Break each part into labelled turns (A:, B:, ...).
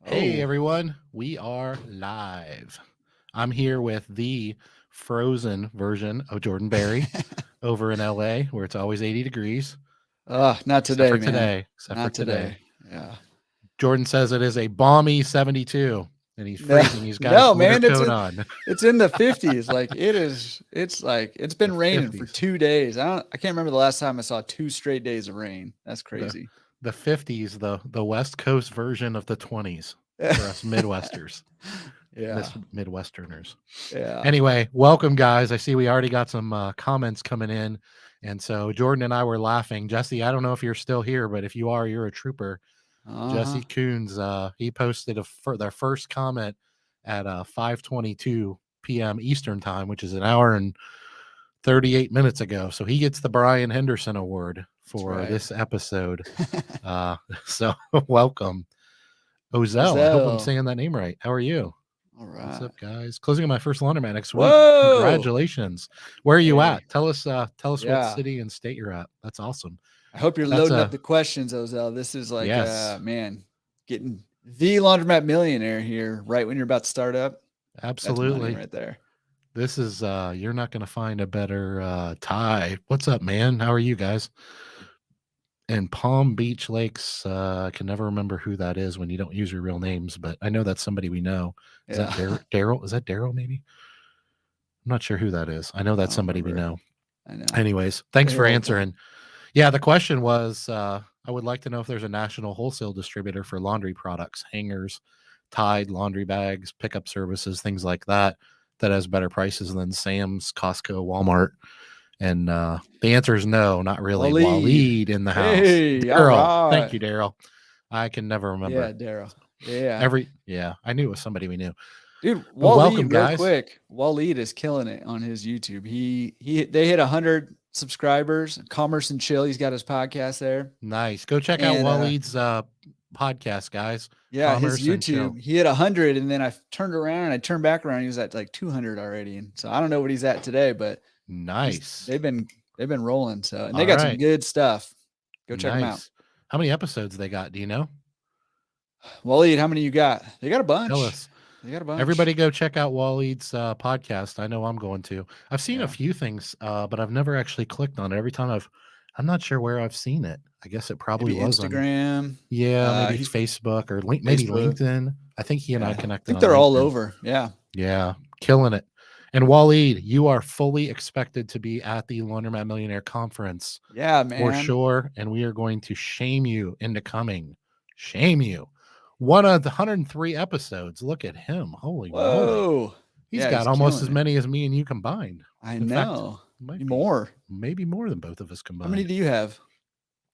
A: Hey
B: Oh,
A: everyone, we are live. I'm here with the frozen version of Jordan Berry over in LA where it's always 80 degrees,
B: not
A: except
B: today,
A: for
B: man.
A: today. Except for
B: Not
A: today.
B: today. Yeah.
A: Jordan says it is a balmy 72 and he's
B: No,
A: freezing. He's got his
B: no,
A: winter
B: man.
A: coat on.
B: It's in the 50s. Like it is. It's like it's
A: The
B: been raining for
A: 50s.
B: 2 days. I can't remember the last time I saw 2 straight days of rain. That's
A: The
B: crazy.
A: the 50s, the West Coast version of the 20s for us Midwesters.
B: Yeah.
A: Midwesterners.
B: Yeah.
A: Anyway, welcome, guys. I see we already got some comments coming in. And so Jordan and I were laughing. Jesse, I don't know if you're still here, but if you are, you're a trooper.
B: Uh-huh.
A: Jesse Coons, he posted their first comment at 5:22 p.m. Eastern time, which is an hour and 38 minutes ago. So he gets the Brian Henderson Award
B: That's
A: for
B: right.
A: this episode. So welcome, Ozell. I hope I'm
B: Ozell.
A: saying that name right. How are you?
B: All
A: What's
B: right.
A: up, guys? Closing on my first laundromat next week.
B: Whoa.
A: Congratulations. Where are you
B: Hey.
A: at? Tell us what
B: Yeah.
A: city and state you're at. That's awesome.
B: I hope you're
A: That's
B: loading up the questions, Ozell. This is like,
A: yes,
B: man, getting the Laundromat Millionaire here right when you're about to start up. That's money
A: absolutely.
B: right there.
A: This is you're not gonna find a better tie. What's up, man? How are you guys? And Palm Beach Lakes, I can never remember who that is when you don't use your real names, but I know that's somebody we know. Is that
B: Yeah.
A: Daryl? Is that Daryl maybe? I'm not sure who that is. I know
B: I
A: that's
B: don't
A: somebody we
B: remember.
A: know.
B: I know.
A: Anyways, thanks
B: Hey,
A: for
B: Ozell.
A: answering. Yeah, the question was I would like to know if there's a national wholesale distributor for laundry products, hangers, Tide, laundry bags, pickup services, things like that, that has better prices than Sam's, Costco, Walmart. And the answer is no, not really.
B: Waleed.
A: Waleed in the house.
B: Hey, all
A: Daryl. Thank
B: right.
A: you, Daryl. I can never remember.
B: Yeah, Daryl.
A: So
B: Yeah.
A: I knew it was somebody we knew.
B: Dude,
A: But welcome,
B: Waleed, real
A: guys.
B: quick. Waleed is killing it on his YouTube. They hit 100 subscribers. Commerce and Chill. He's got his podcast there.
A: Nice. Go check out
B: And
A: Waleed's podcast, guys.
B: yeah, his
A: Commerce and Chill.
B: YouTube, he hit 100, and then I turned around and I turned back around. He was at like 200 already, and so I don't know what he's at today, but he's
A: Nice.
B: they've been rolling. So and they
A: All
B: got some
A: right.
B: good stuff. Go check them out.
A: Nice. How many episodes they got? Do you know?
B: Waleed, how many you got? They got a
A: Tell
B: bunch.
A: us.
B: They got a bunch.
A: Everybody go check out Waleed's podcast. I know I'm going to. I've seen a
B: Yeah,
A: few things, but I've never actually clicked on it. Every time I'm not sure where I've seen it. I guess it probably
B: maybe
A: was on,
B: Instagram.
A: yeah, maybe it's
B: He's
A: Facebook or maybe
B: Facebook.
A: LinkedIn. I think he and I
B: Yeah, I
A: connected
B: think
A: on
B: they're all
A: LinkedIn.
B: over. Yeah,
A: Yeah, killing it. And Waleed, you are fully expected to be at the Laundromat Millionaire Conference
B: yeah,
A: for
B: man.
A: sure. And we are going to shame you into coming. Shame you. One of the 103 episodes. Look at him. Holy moly.
B: Whoa.
A: He's
B: Yeah,
A: got
B: he's
A: almost
B: killing
A: as
B: it.
A: many as me and you combined.
B: I
A: In fact,
B: know.
A: might be
B: More.
A: maybe more than both of us
B: How many
A: combined.
B: do you have?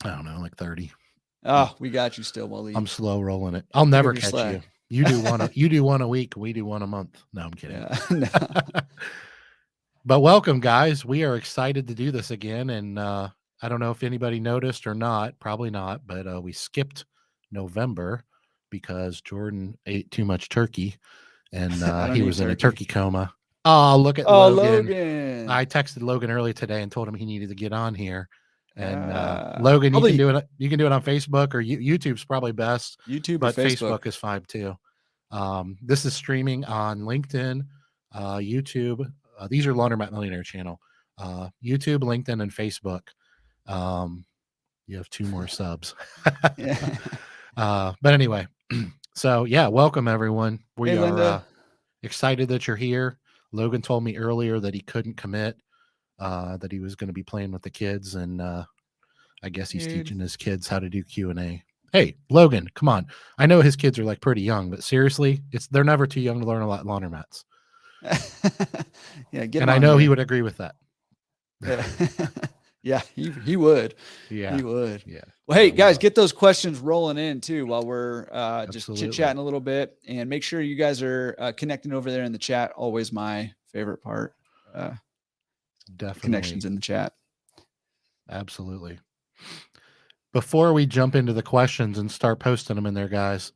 A: I don't know, like 30.
B: Oh, we got you still,
A: I'm
B: Waleed.
A: slow rolling it. I'll
B: Pick
A: never
B: up your
A: catch you.
B: slack.
A: You do one a week, we do one a month. No, I'm kidding.
B: Yeah. No.
A: But welcome, guys. We are excited to do this again. And I don't know if anybody noticed or not, probably not, but we skipped November because Jordan ate too much turkey and
B: I don't
A: he
B: eat
A: was in a
B: turkey.
A: turkey coma. Oh, look at
B: Oh,
A: Logan.
B: Logan.
A: I texted Logan early today and told him he needed to get on here. And Logan,
B: Probably
A: you can do it on Facebook or YouTube's probably best,
B: YouTube or
A: but
B: Facebook.
A: Facebook is fine too. This is streaming on LinkedIn, YouTube. These are Laundromat Millionaire channel. YouTube, LinkedIn, and Facebook. Um, you have two more subs.
B: Yeah.
A: But anyway, so yeah, welcome everyone.
B: Hey,
A: We are
B: Linda.
A: excited that you're here. Logan told me earlier that he couldn't commit, that he was going to be playing with the kids, and I guess he's
B: Dude.
A: teaching his kids how to do Q&A. Hey, Logan, come on. I know his kids are like pretty young, but seriously, they're never too young to learn a lot laundromats.
B: Yeah, get him
A: And I
B: on
A: know he
B: here.
A: would agree with that.
B: Yeah. Yeah, he would.
A: Yeah.
B: He would.
A: Yeah.
B: Well, hey,
A: So
B: guys, get those questions rolling in too while we're just chit
A: absolutely.
B: chatting a little bit, and make sure you guys are connecting over there in the chat. Always my favorite part. Uh,
A: Definitely.
B: connections in the chat.
A: Absolutely. Before we jump into the questions and start posting them in there, guys,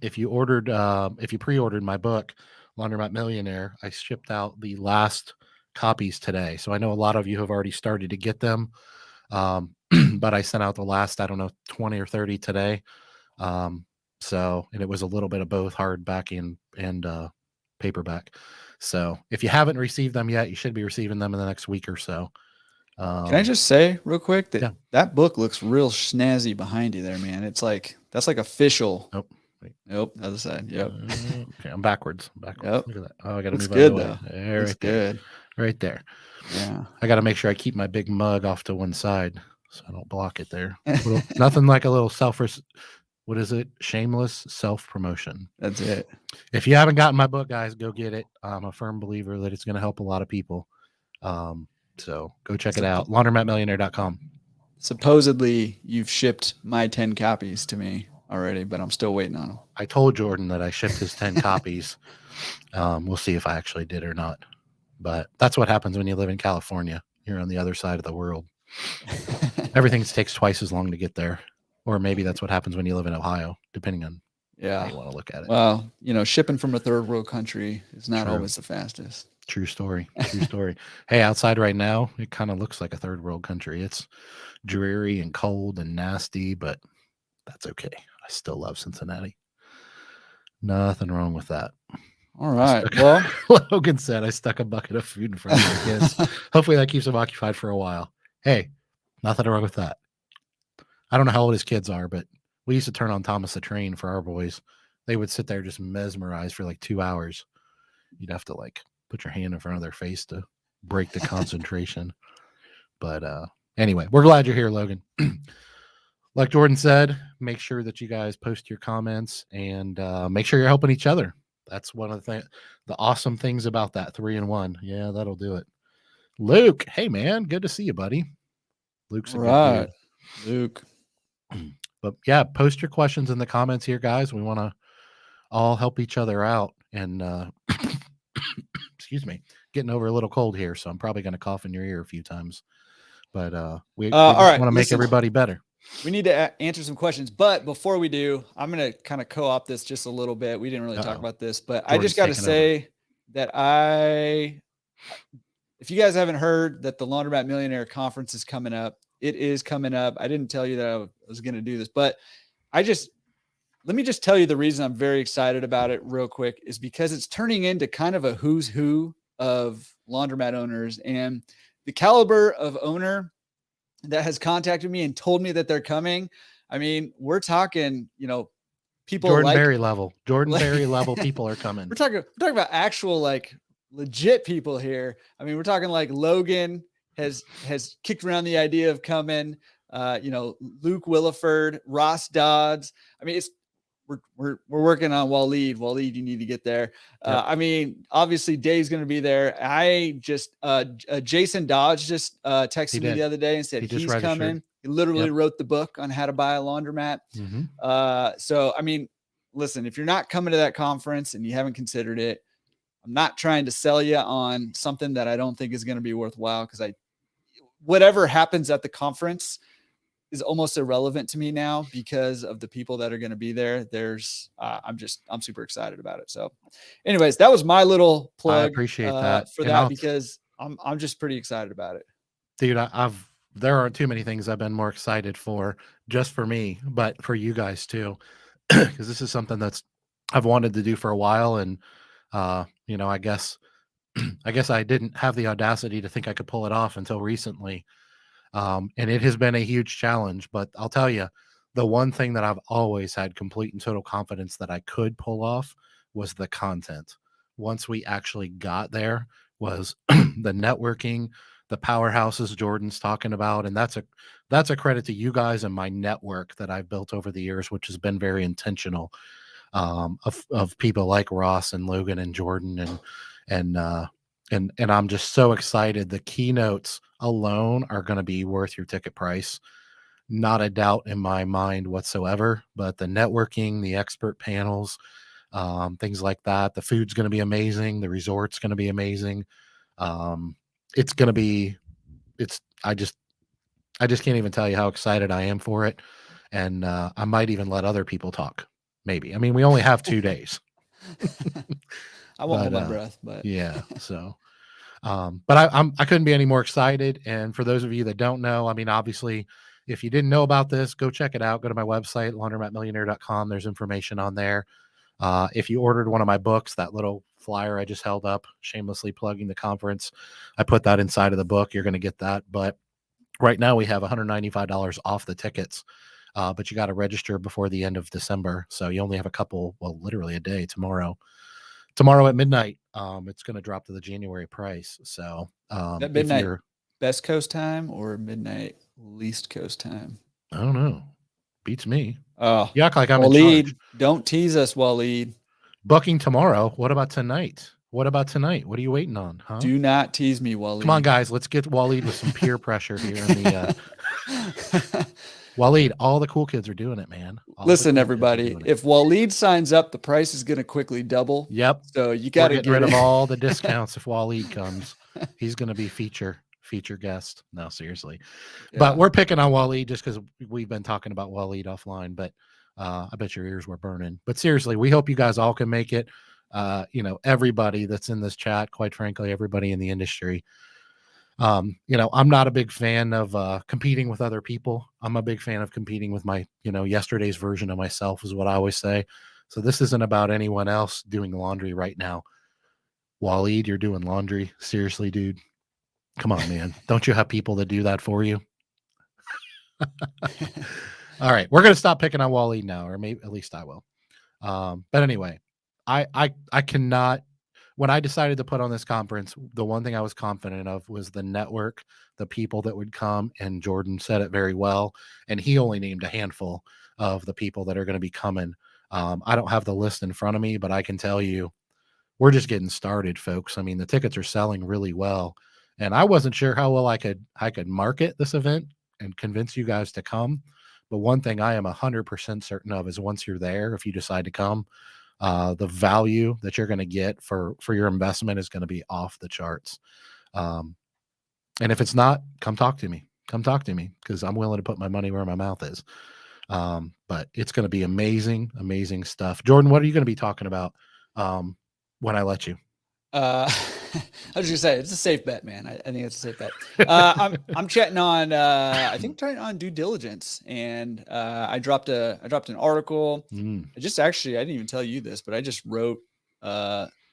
A: if you pre-ordered my book, Laundromat Millionaire, I shipped out the last copies today. So I know a lot of you have already started to get them. But I sent out the last, I don't know, 20 or 30 today. Um, So, and it was a little bit of both hardback and paperback. So if you haven't received them yet, you should be receiving them in the next week or so.
B: Can I just say real quick that
A: Yeah.
B: that book looks real snazzy behind you there, man. It's like, that's like official.
A: Nope. Wait.
B: Nope. Other side. Yep.
A: Okay, I'm backwards.
B: Yep.
A: Look at that. Oh, I got to
B: Looks
A: move out of the
B: good
A: way.
B: though.
A: There,
B: Looks
A: right there.
B: good.
A: Right there.
B: Yeah.
A: I got to make sure I keep my big mug off to one side so I don't block it there. Nothing like a little what is it? Shameless self-promotion.
B: That's it.
A: If you haven't gotten my book, guys, go get it. I'm a firm believer that it's going to help a lot of people. So go check it out. Laundromatmillionaire.com.
B: Supposedly you've shipped my 10 copies to me already, but I'm still waiting on them.
A: I told Jordan that I shipped his 10 copies. We'll see if I actually did or not. But that's what happens when you live in California. You're on the other side of the world. Everything takes twice as long to get there. Or maybe that's what happens when you live in Ohio, depending on how you want to look at it.
B: Well, shipping from a third world country is not
A: True.
B: always the fastest.
A: True story. True story. Hey, outside right now, it kind of looks like a third world country. It's dreary and cold and nasty, but that's okay. I still love Cincinnati. Nothing wrong with that.
B: All right. Well,
A: Logan said I stuck a bucket of food in front of the kids. Hopefully that keeps them occupied for a while. Hey, nothing wrong with that. I don't know how old his kids are, but we used to turn on Thomas the Train for our boys. They would sit there just mesmerized for like 2 hours. You'd have to like put your hand in front of their face to break the concentration. But anyway, we're glad you're here, Logan. Like Jordan said, make sure that you guys post your comments and make sure you're helping each other. That's one of the awesome things about that 3-in-1. Yeah, that'll do it. Luke, hey man, good to see you, buddy. Luke's a good dude.
B: Luke.
A: But yeah, post your questions in the comments here, guys. We want to all help each other out. And excuse me, getting over a little cold here, so I'm probably going to cough in your ear a few times. But we just want to make everybody better.
B: We need to answer some questions, but before we do, I'm going to kind of co-op this just a little bit. We didn't really talk about this, but Jordan's I just got to say that if you guys haven't heard that the Laundromat Millionaire Conference is coming up, it is coming up. I didn't tell you that I was going to do this, but let me just tell you the reason I'm very excited about it real quick is because it's turning into kind of a who's who of laundromat owners, and the caliber of owner that has contacted me and told me that they're coming. I mean, we're talking, people
A: Jordan Berry level. Jordan Berry level people are coming.
B: We're talking about actual like legit people here. I mean, we're talking like Logan has kicked around the idea of coming. Luke Williford, Ross Dodds. I mean, we're working on Waleed. Waleed, you need to get there. Yep. I mean, obviously Dave's going to be there. I just, Jason Dodds just texted me the other day and said he's coming. He literally wrote the book on how to buy a laundromat. Mm-hmm. So, I mean, listen, if you're not coming to that conference and you haven't considered it, I'm not trying to sell you on something that I don't think is going to be worthwhile, because whatever happens at the conference is almost irrelevant to me now because of the people that are going to be there. I'm super excited about it. So anyways, that was my little plug.
A: I appreciate that
B: for that, because I'm just pretty excited about it.
A: Dude, there aren't too many things I've been more excited for just for me, but for you guys too, because this is something I've wanted to do for a while. And, I guess I didn't have the audacity to think I could pull it off until recently. And it has been a huge challenge, but I'll tell you, the one thing that I've always had complete and total confidence that I could pull off was the content. Once we actually got there was the networking, the powerhouses Jordan's talking about. And that's a credit to you guys and my network that I've built over the years, which has been very intentional, of people like Ross and Logan and Jordan and I'm just so excited. The keynotes alone are going to be worth your ticket price. Not a doubt in my mind whatsoever, but the networking, the expert panels, things like that. The food's going to be amazing. The resort's going to be amazing. It's going to be, I just can't even tell you how excited I am for it. And I might even let other people talk. Maybe. I mean, we only have 2 days.
B: I won't hold my breath, but
A: yeah. So, but I couldn't be any more excited. And for those of you that don't know, I mean, obviously if you didn't know about this, go check it out. Go to my website, laundromatmillionaire.com. There's information on there. If you ordered one of my books, that little flyer I just held up, shamelessly plugging the conference, I put that inside of the book. You're going to get that. But right now we have $195 off the tickets. But you got to register before the end of December. So you only have a couple, well, literally a day tomorrow at midnight. It's going to drop to the January price. So
B: That
A: if
B: midnight
A: you're,
B: Best Coast time or midnight least coast time?
A: I don't know, beats me.
B: Oh,
A: You act like I'm in charge.
B: Waleed, don't tease us, Waleed.
A: Booking tomorrow. What about tonight? What are you waiting on? Huh?
B: Do not tease me, Waleed.
A: Come on, guys. Let's get Waleed with some peer pressure here in the Waleed, all the cool kids are doing it, man.
B: Listen, everybody, if Waleed signs up, the price is going to quickly double.
A: Yep.
B: So you got to
A: get rid of all the discounts if Waleed comes. He's going to be feature guest. No, seriously. Yeah. But we're picking on Waleed just because we've been talking about Waleed offline. But I bet your ears were burning. But seriously, we hope you guys all can make it. Everybody that's in this chat, quite frankly, everybody in the industry. I'm not a big fan of competing with other people. I'm a big fan of competing with my, yesterday's version of myself is what I always say. So this isn't about anyone else doing laundry right now. Waleed, you're doing laundry. Seriously, dude. Come on, man. Don't you have people that do that for you? All right. We're going to stop picking on Waleed now, or maybe at least I will. But anyway, I cannot. When I decided to put on this conference, the one thing I was confident of was the network, the people that would come, and Jordan said it very well. And he only named a handful of the people that are going to be coming. I don't have the list in front of me, but I can tell you we're just getting started, folks. I mean, the tickets are selling really well. And I wasn't sure how well I could market this event and convince you guys to come. But one thing I am 100% certain of is once you're there, if you decide to come, the value that you're going to get for your investment is going to be off the charts. And if it's not, come talk to me because I'm willing to put my money where my mouth is. But it's going to be amazing stuff. Jordan, what are you going to be talking about when I let you?
B: I was gonna say it's a safe bet, man. I think it's a safe bet. I'm chatting on I think trying on due diligence, and I dropped an article. I didn't even tell you this, but I just wrote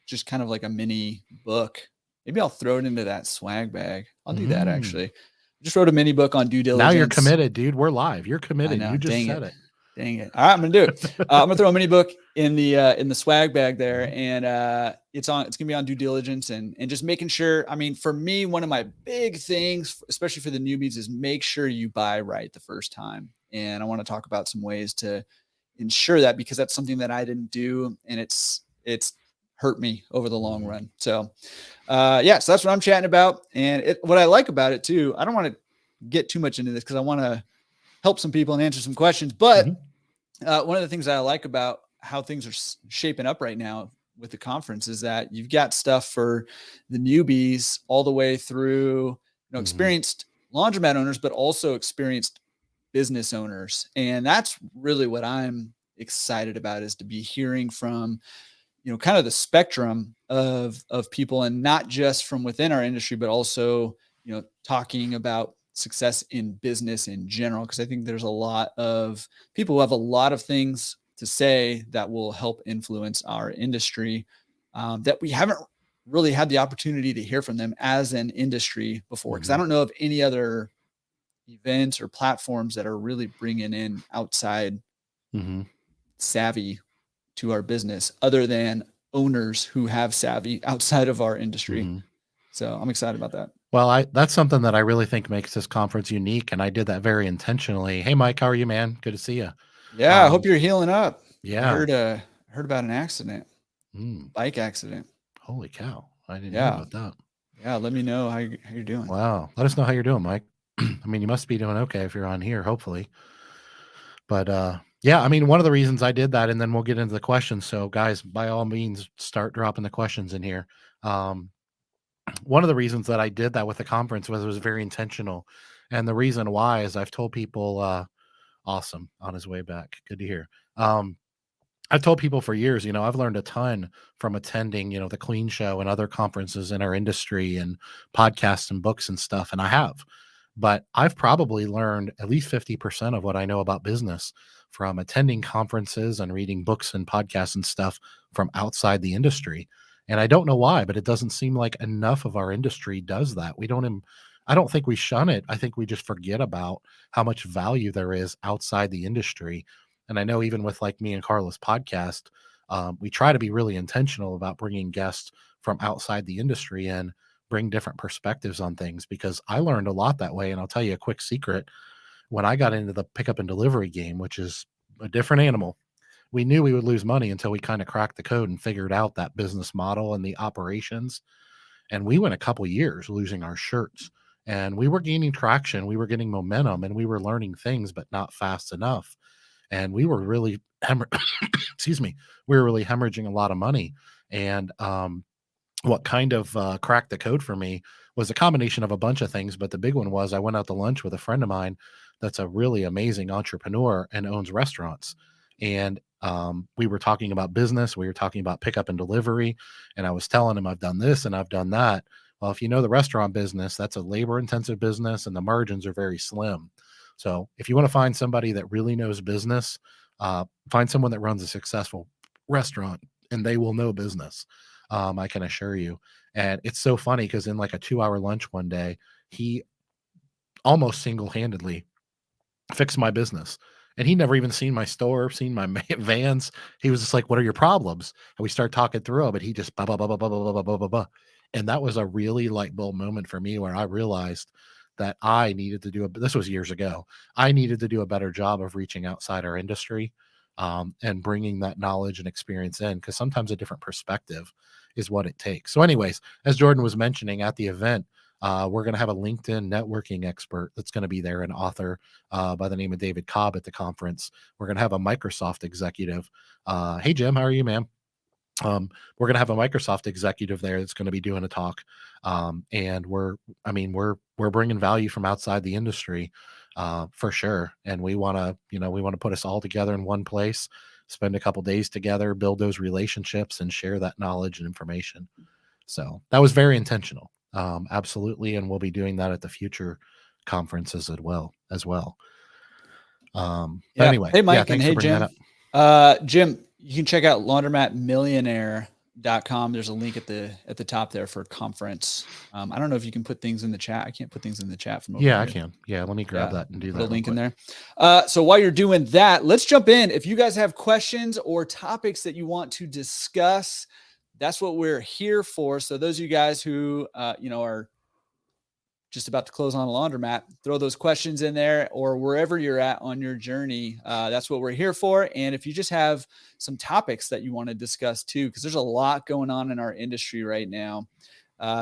B: just kind of like a mini book. Maybe I'll throw it into that swag bag. I'll do that actually. I just wrote a mini book on due diligence.
A: Now you're committed, dude. We're live. You're committed. You just said it.
B: Dang it. All right, I'm gonna do it. I'm gonna throw a mini book in the swag bag there, and it's gonna be on due diligence and just making sure. I mean, for me, one of my big things, especially for the newbies, is make sure you buy right the first time. And I want to talk about some ways to ensure that, because that's something that I didn't do, and it's hurt me over the long run. So so that's what I'm chatting about. And what I like about it too, I don't want to get too much into this because I want to help some people and answer some questions. But one of the things that I like about how things are shaping up right now with the conference is that you've got stuff for the newbies all the way through, experienced laundromat owners, but also experienced business owners. And that's really what I'm excited about, is to be hearing from, kind of the spectrum of people, and not just from within our industry, but also, talking about success in business in general, because I think there's a lot of people who have a lot of things to say that will help influence our industry that we haven't really had the opportunity to hear from them as an industry before. Because I don't know of any other events or platforms that are really bringing in outside savvy to our business, other than owners who have savvy outside of our industry. So I'm excited about that.
A: Well, that's something that I really think makes this conference unique, and I did that very intentionally. Hey, Mike, how are you, man? Good to see you.
B: Yeah, I hope you're healing up.
A: Yeah,
B: I heard about an accident, bike accident.
A: Holy cow! I didn't hear about that.
B: Yeah, let me know how you're doing.
A: Wow, let us know how you're doing, Mike. I mean, you must be doing okay if you're on here, hopefully. But yeah, I mean, one of the reasons I did that, and then we'll get into the questions. So, guys, by all means, start dropping the questions in here. One of the reasons that I did that with the conference was it was very intentional. And the reason why is I've told people, awesome, on his way back. Good to hear. I've told people for years, I've learned a ton from attending, the Clean Show and other conferences in our industry and podcasts and books and stuff. And I have. but I've probably learned at least 50% of what I know about business from attending conferences and reading books and podcasts and stuff from outside the industry. And I don't know why, but it doesn't seem like enough of our industry does that. I don't think we shun it. I think we just forget about how much value there is outside the industry. And I know even with like me and Carla's podcast, we try to be really intentional about bringing guests from outside the industry in, bring different perspectives on things, because I learned a lot that way. And I'll tell you a quick secret. When I got into the pickup and delivery game, which is a different animal, we knew we would lose money until we kind of cracked the code and figured out that business model and the operations. And we went a couple years losing our shirts, and we were gaining traction. We were getting momentum, and we were learning things, but not fast enough. And we were really, excuse me, we were really hemorrhaging a lot of money. And what kind of cracked the code for me was a combination of a bunch of things, but the big one was I went out to lunch with a friend of mine that's a really amazing entrepreneur and owns restaurants. And we were talking about business, we were talking about pickup and delivery, and I was telling him I've done this and I've done that. Well, if you know the restaurant business, that's a labor intensive business and the margins are very slim. So if you want to find somebody that really knows business, find someone that runs a successful restaurant and they will know business. I can assure you. And it's so funny because in like a 2 hour lunch one day, he almost single handedly fixed my business. And he never even seen my store, seen my vans. He was just like, "What are your problems?" And we start talking through them, and he just blah blah blah blah blah blah blah blah blah blah. And that was a really light bulb moment for me where I realized that I needed to do a. This was years ago. I needed to do a better job of reaching outside our industry, and bringing that knowledge and experience in, because sometimes a different perspective is what it takes. So, anyways, as Jordan was mentioning at the event, we're going to have a LinkedIn networking expert that's going to be there, an author by the name of David Cobb at the conference. We're going to have a Microsoft executive. Hey, Jim, how are you, man? We're going to have a Microsoft executive there that's going to be doing a talk. And we're bringing value from outside the industry for sure. And we want to, we want to put us all together in one place, spend a couple days together, build those relationships and share that knowledge and information. So that was very intentional. Absolutely. And we'll be doing that at the future conferences as well. But
B: Yeah.
A: anyway,
B: Hey, Mike, and
A: thanks
B: hey,
A: for bringing
B: Jim.
A: that up.
B: Jim, you can check out laundromatmillionaire.com. There's a link at the top there for conference. I don't know if you can put things in the chat. I can't put things in the chat from over
A: Yeah,
B: here.
A: I can. Yeah, let me grab that and do
B: put
A: that.
B: a link in there. So while you're doing that, let's jump in. If you guys have questions or topics that you want to discuss, that's what we're here for. So those of you guys who are just about to close on a laundromat, throw those questions in there, or wherever you're at on your journey. That's what we're here for. And if you just have some topics that you want to discuss too, because there's a lot going on in our industry right now.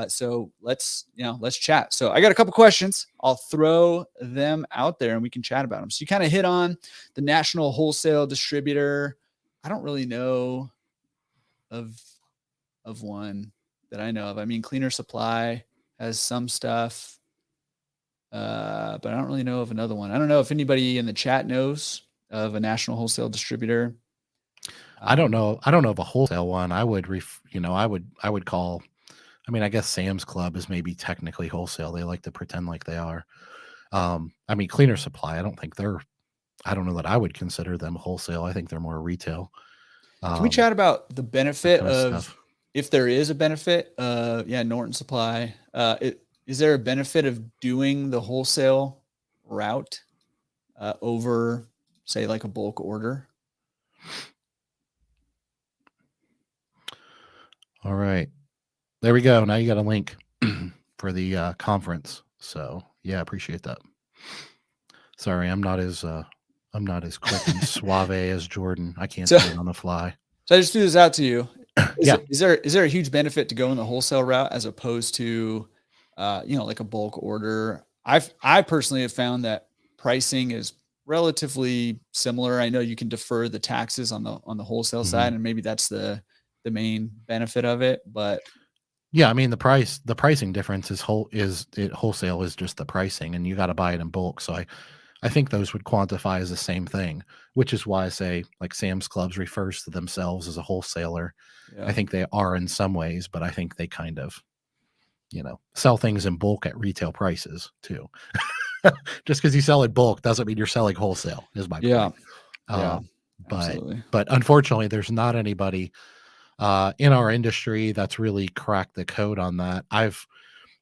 B: So let's chat. So I got a couple questions. I'll throw them out there and we can chat about them. So you kind of hit on the national wholesale distributor. I don't really know of one that I know of. I mean, Cleaner Supply has some stuff. But I don't really know of another one. I don't know if anybody in the chat knows of a national wholesale distributor.
A: I don't know. I don't know of a wholesale one. I would, I would call. I mean, I guess Sam's Club is maybe technically wholesale. They like to pretend like they are. I mean, Cleaner Supply. I don't think they're. I don't know that I would consider them wholesale. I think they're more retail.
B: Can we chat about the benefit
A: kind of
B: of
A: stuff.
B: if there is a benefit? Norton Supply. Is there a benefit of doing the wholesale route over, say, like a bulk order?
A: All right, there we go. Now you got a link for the conference. So yeah, appreciate that. Sorry, I'm not as quick and suave as Jordan. I can't do it on the fly.
B: So I just threw this out to you.
A: Yeah.
B: Is there a huge benefit to going the wholesale route as opposed to, like a bulk order? I personally have found that pricing is relatively similar. I know you can defer the taxes on the wholesale side, and maybe that's the main benefit of it. But
A: yeah, I mean the pricing difference is wholesale is just the pricing, and you got to buy it in bulk. So I think those would quantify as the same thing, which is why I say like Sam's Clubs refers to themselves as a wholesaler.
B: yeah.
A: I think they are in some ways, but I think they kind of, sell things in bulk at retail prices too. Just because you sell in bulk doesn't mean you're selling wholesale, is my
B: Yeah.
A: point.
B: Yeah.
A: Um, but
B: Absolutely.
A: but unfortunately, there's not anybody in our industry that's really cracked the code on that.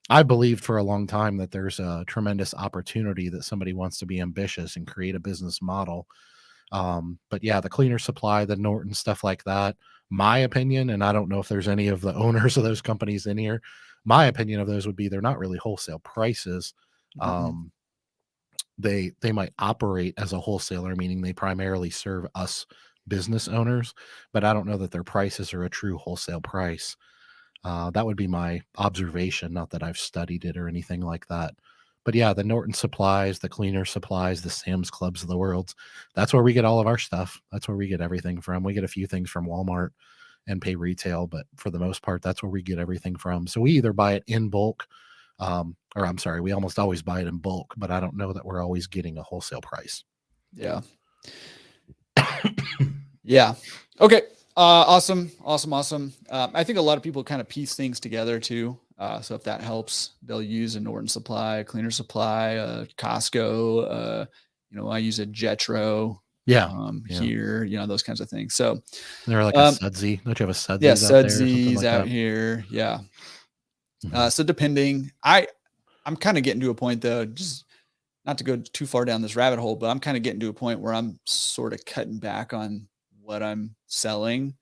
A: I believed for a long time that there's a tremendous opportunity that somebody wants to be ambitious and create a business model. But yeah, the cleaner supply, the Norton stuff like that, my opinion, and I don't know if there's any of the owners of those companies in here. My opinion of those would be they're not really wholesale prices.
B: Mm-mm.
A: Um, they might operate as a wholesaler, meaning they primarily serve us business owners, but I don't know that their prices are a true wholesale price. That would be my observation, not that I've studied it or anything like that. But yeah, the Norton supplies, the cleaner supplies, the Sam's Clubs of the world, that's where we get all of our stuff. That's where we get everything from. We get a few things from Walmart and pay retail, but for the most part, that's where we get everything from. So we either buy it in bulk, or I'm sorry, we almost always buy it in bulk, but I don't know that we're always getting a wholesale price.
B: Yeah. Yeah. Okay. Awesome. Awesome. Awesome. I think a lot of people kind of piece things together too. So if that helps, they'll use a Norton supply, a cleaner supply, Costco. I use a Jetro
A: Yeah. Yeah.
B: here, those kinds of things. So,
A: They're like a
B: um,
A: Sudsy. Don't you have a
B: yeah,
A: Sudsies out there or something
B: Sudsies
A: like
B: out
A: that?
B: here. Yeah.
A: Mhm.
B: So depending, I'm kind of getting to a point though, just not to go too far down this rabbit hole, but I'm kind of getting to a point where I'm sort of cutting back on what I'm selling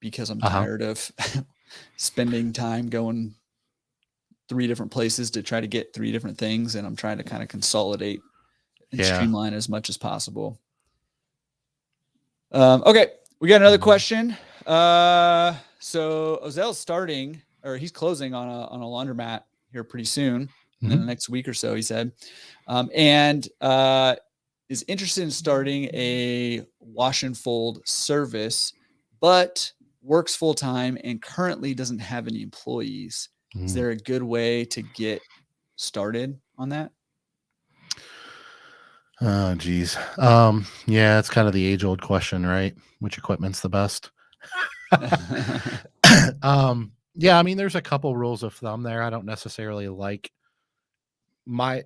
B: because I'm
A: Uh-huh.
B: tired of spending time going 3 different places to try to get 3 different things, and I'm trying to kind of consolidate and
A: Yeah.
B: streamline as much as possible. Okay, we got another
A: Mhm.
B: question. So Ozel's starting, or he's closing on a laundromat here pretty soon, in the
A: Mhm.
B: next week or so, he said, and is interested in starting a wash and fold service, but works full time and currently doesn't have any employees. Is
A: Mhm.
B: there a good way to get started on that?
A: Oh, geez. Yeah, it's kind of the age-old question, right? Which equipment's the best? Yeah, I mean, there's a couple rules of thumb there. I don't necessarily like my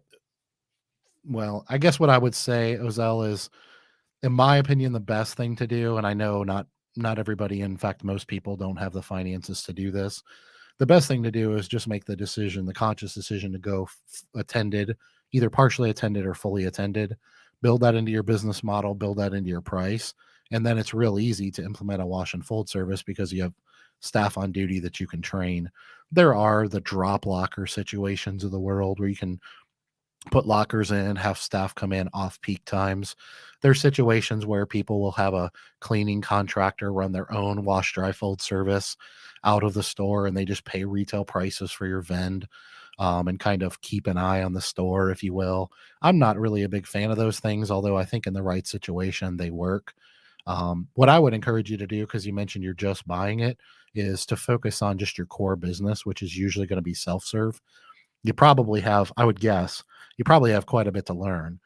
A: well, I guess what I would say, Ozell, is in my opinion, the best thing to do, and I know not everybody, in fact, most people don't have the finances to do this. The best thing to do is just make the decision, the conscious decision to go attended, either partially attended or fully attended. Build that into your business model, build that into your price, and then it's real easy to implement a wash and fold service because you have staff on duty that you can train. There are the drop locker situations of the world where you can put lockers in, have staff come in off peak times. There's situations where people will have a cleaning contractor run their own wash, dry, fold service out of the store, and they just pay retail prices for your vend, and kind of keep an eye on the store, if you will. I'm not really a big fan of those things, although I think in the right situation they work. What I would encourage you to do, because you mentioned you're just buying it, is to focus on just your core business, which is usually going to be self serve. You probably have, I would guess, you probably have quite a bit to learn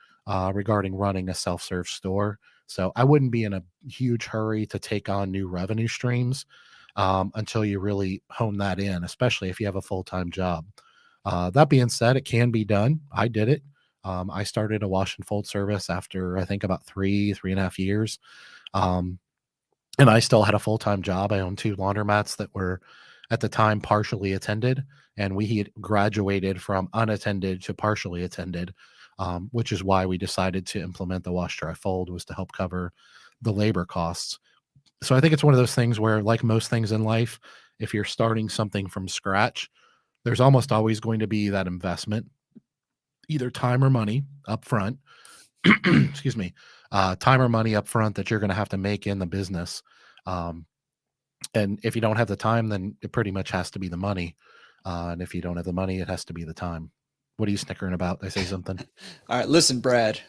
A: regarding running a self-serve store. So I wouldn't be in a huge hurry to take on new revenue streams until you really hone that in, especially if you have a full-time job. That being said, it can be done. I did it. I started a wash and fold service after I think about 3.5 years. Um, and I still had a full-time job. I owned 2 laundromats that were at the time partially attended, and we had graduated from unattended to partially attended, which is why we decided to implement the wash dry fold, was to help cover the labor costs. So I think it's one of those things where, like most things in life, if you're starting something from scratch, there's almost always going to be that investment, either time or money up front. Excuse me, time or money up front that you're going to have to make in the business. Um, and if you don't have the time, then it pretty much has to be the money. And if you don't have the money, it has to be the time. What are you snickering about? Did I say something?
B: All right, listen, Brad.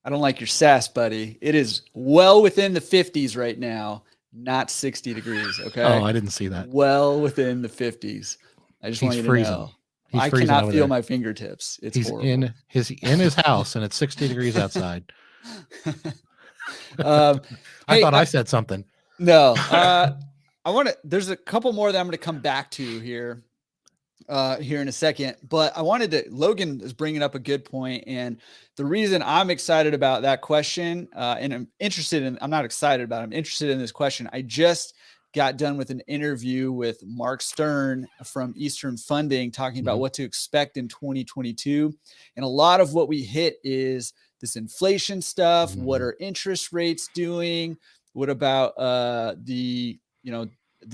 B: I don't like your sass, buddy. It is well within the 50s right now, not 60 degrees.
A: Oh,
B: Okay.
A: I didn't see that.
B: Well within the 50s. I just
A: He's
B: want you to
A: freezing.
B: know.
A: He's
B: I
A: freezing
B: cannot
A: over
B: feel
A: there.
B: my fingertips. It's
A: He's
B: horrible.
A: in his house and it's 60 degrees outside.
B: um,
A: I
B: hey,
A: thought I said something.
B: no, I want to, there's a couple more that I'm going to come back to here. here in a second, but I wanted to, Logan is bringing up a good point. And the reason I'm excited about that question, and I'm not excited about it, I'm interested in this question. I just got done with an interview with Mark Stern from Eastern Funding talking about what to expect in 2022. And a lot of what we hit is this inflation stuff. What are interest rates doing? What about the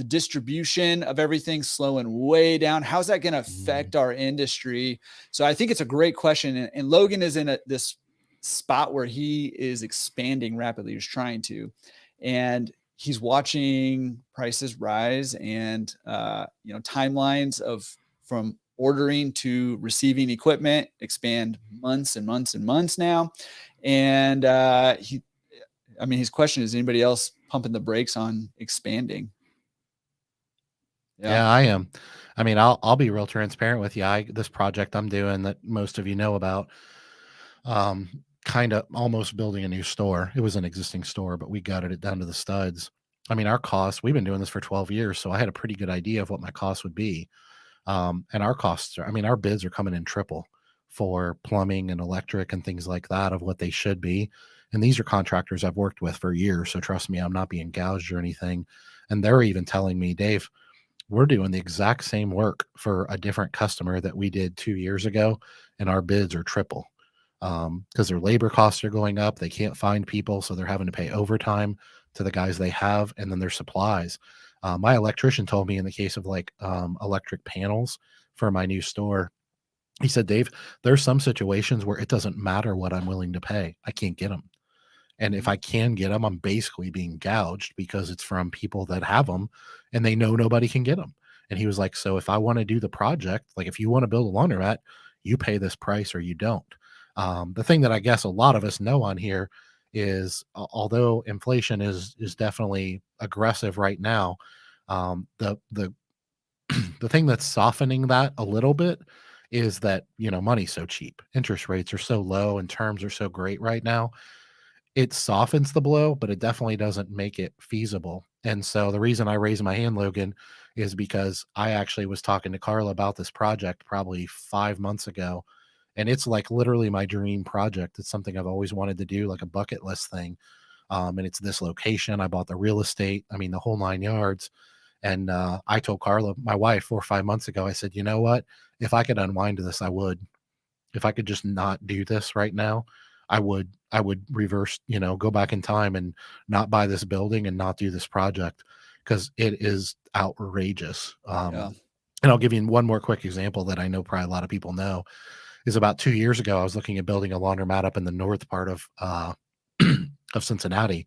B: distribution of everything slowing way down? How's that going to affect our industry? So I think it's a great question. And Logan is in this spot where he is expanding rapidly. He's trying to, and he's watching prices rise and, timelines from ordering to receiving equipment expand months and months and months now. And his question is, anybody else pumping the brakes on expanding?
A: Yeah, I am. I mean, I'll be real transparent with you. This project I'm doing that most of you know about, kind of almost building a new store. It was an existing store, but we gutted it down to the studs. I mean, our costs, we've been doing this for 12 years, so I had a pretty good idea of what my costs would be. And our costs are, I mean, our bids are coming in triple for plumbing and electric and things like that of what they should be. And these are contractors I've worked with for years. So trust me, I'm not being gouged or anything. And they're even telling me, Dave, we're doing the exact same work for a different customer that we did 2 years ago, and our bids are triple because their labor costs are going up. They can't find people, so they're having to pay overtime to the guys they have, and then their supplies. My electrician told me in the case of electric panels for my new store, he said, Dave, there's some situations where it doesn't matter what I'm willing to pay. I can't get them. And if I can get them, I'm basically being gouged because it's from people that have them and they know nobody can get them. And he was like, so if I want to do the project, like if you want to build a laundromat, you pay this price or you don't. The thing that I guess a lot of us know on here is although inflation is definitely aggressive right now, the the thing that's softening that a little bit is that money's so cheap, interest rates are so low, and terms are so great right now. It softens the blow, but it definitely doesn't make it feasible. And so the reason I raised my hand, Logan, is because I actually was talking to Carla about this project probably 5 months ago. And it's like literally my dream project. It's something I've always wanted to do, like a bucket list thing. And it's this location. I bought the real estate. I mean, the whole 9 yards. And I told Carla, my wife, 4 or 5 months ago, I said, you know what? If I could unwind this, I would. If I could just not do this right now, I would reverse, go back in time and not buy this building and not do this project because it is outrageous. And I'll give you one more quick example that I know probably a lot of people know is about 2 years ago, I was looking at building a laundromat up in the north part of of Cincinnati,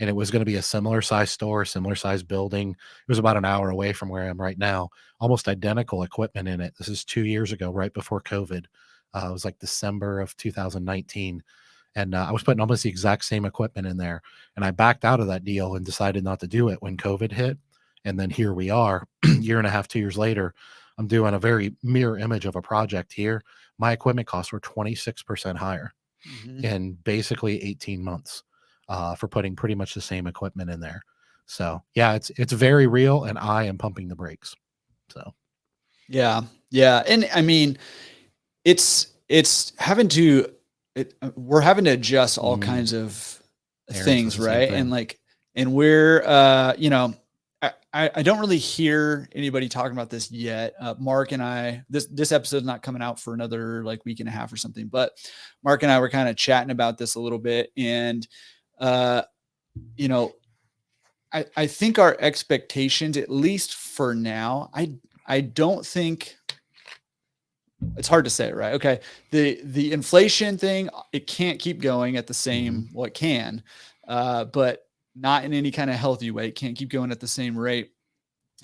A: and it was going to be a similar size store, similar size building. It was about an hour away from where I am right now, almost identical equipment in it. This is 2 years ago, right before COVID. It was like December of 2019. And I was putting almost the exact same equipment in there. And I backed out of that deal and decided not to do it when COVID hit. And then here we are, year and a half, 2 years later. I'm doing a very mirror image of a project here. My equipment costs were 26% higher in basically 18 months for putting pretty much the same equipment in there. So yeah, it's very real, and I am pumping the brakes. So
B: yeah. And I mean, it's having to, we're having to adjust all kinds of things, right? And we're, I don't really hear anybody talking about this yet. Mark and I, this episode's not coming out for another like week and a half or something, but Mark and I were kind of chatting about this a little bit. And, I think our expectations, at least for now, I don't think, it's hard to say, right? Okay. The inflation thing, it can't keep going at the same, well, it can, but not in any kind of healthy way. It can't keep going at the same rate.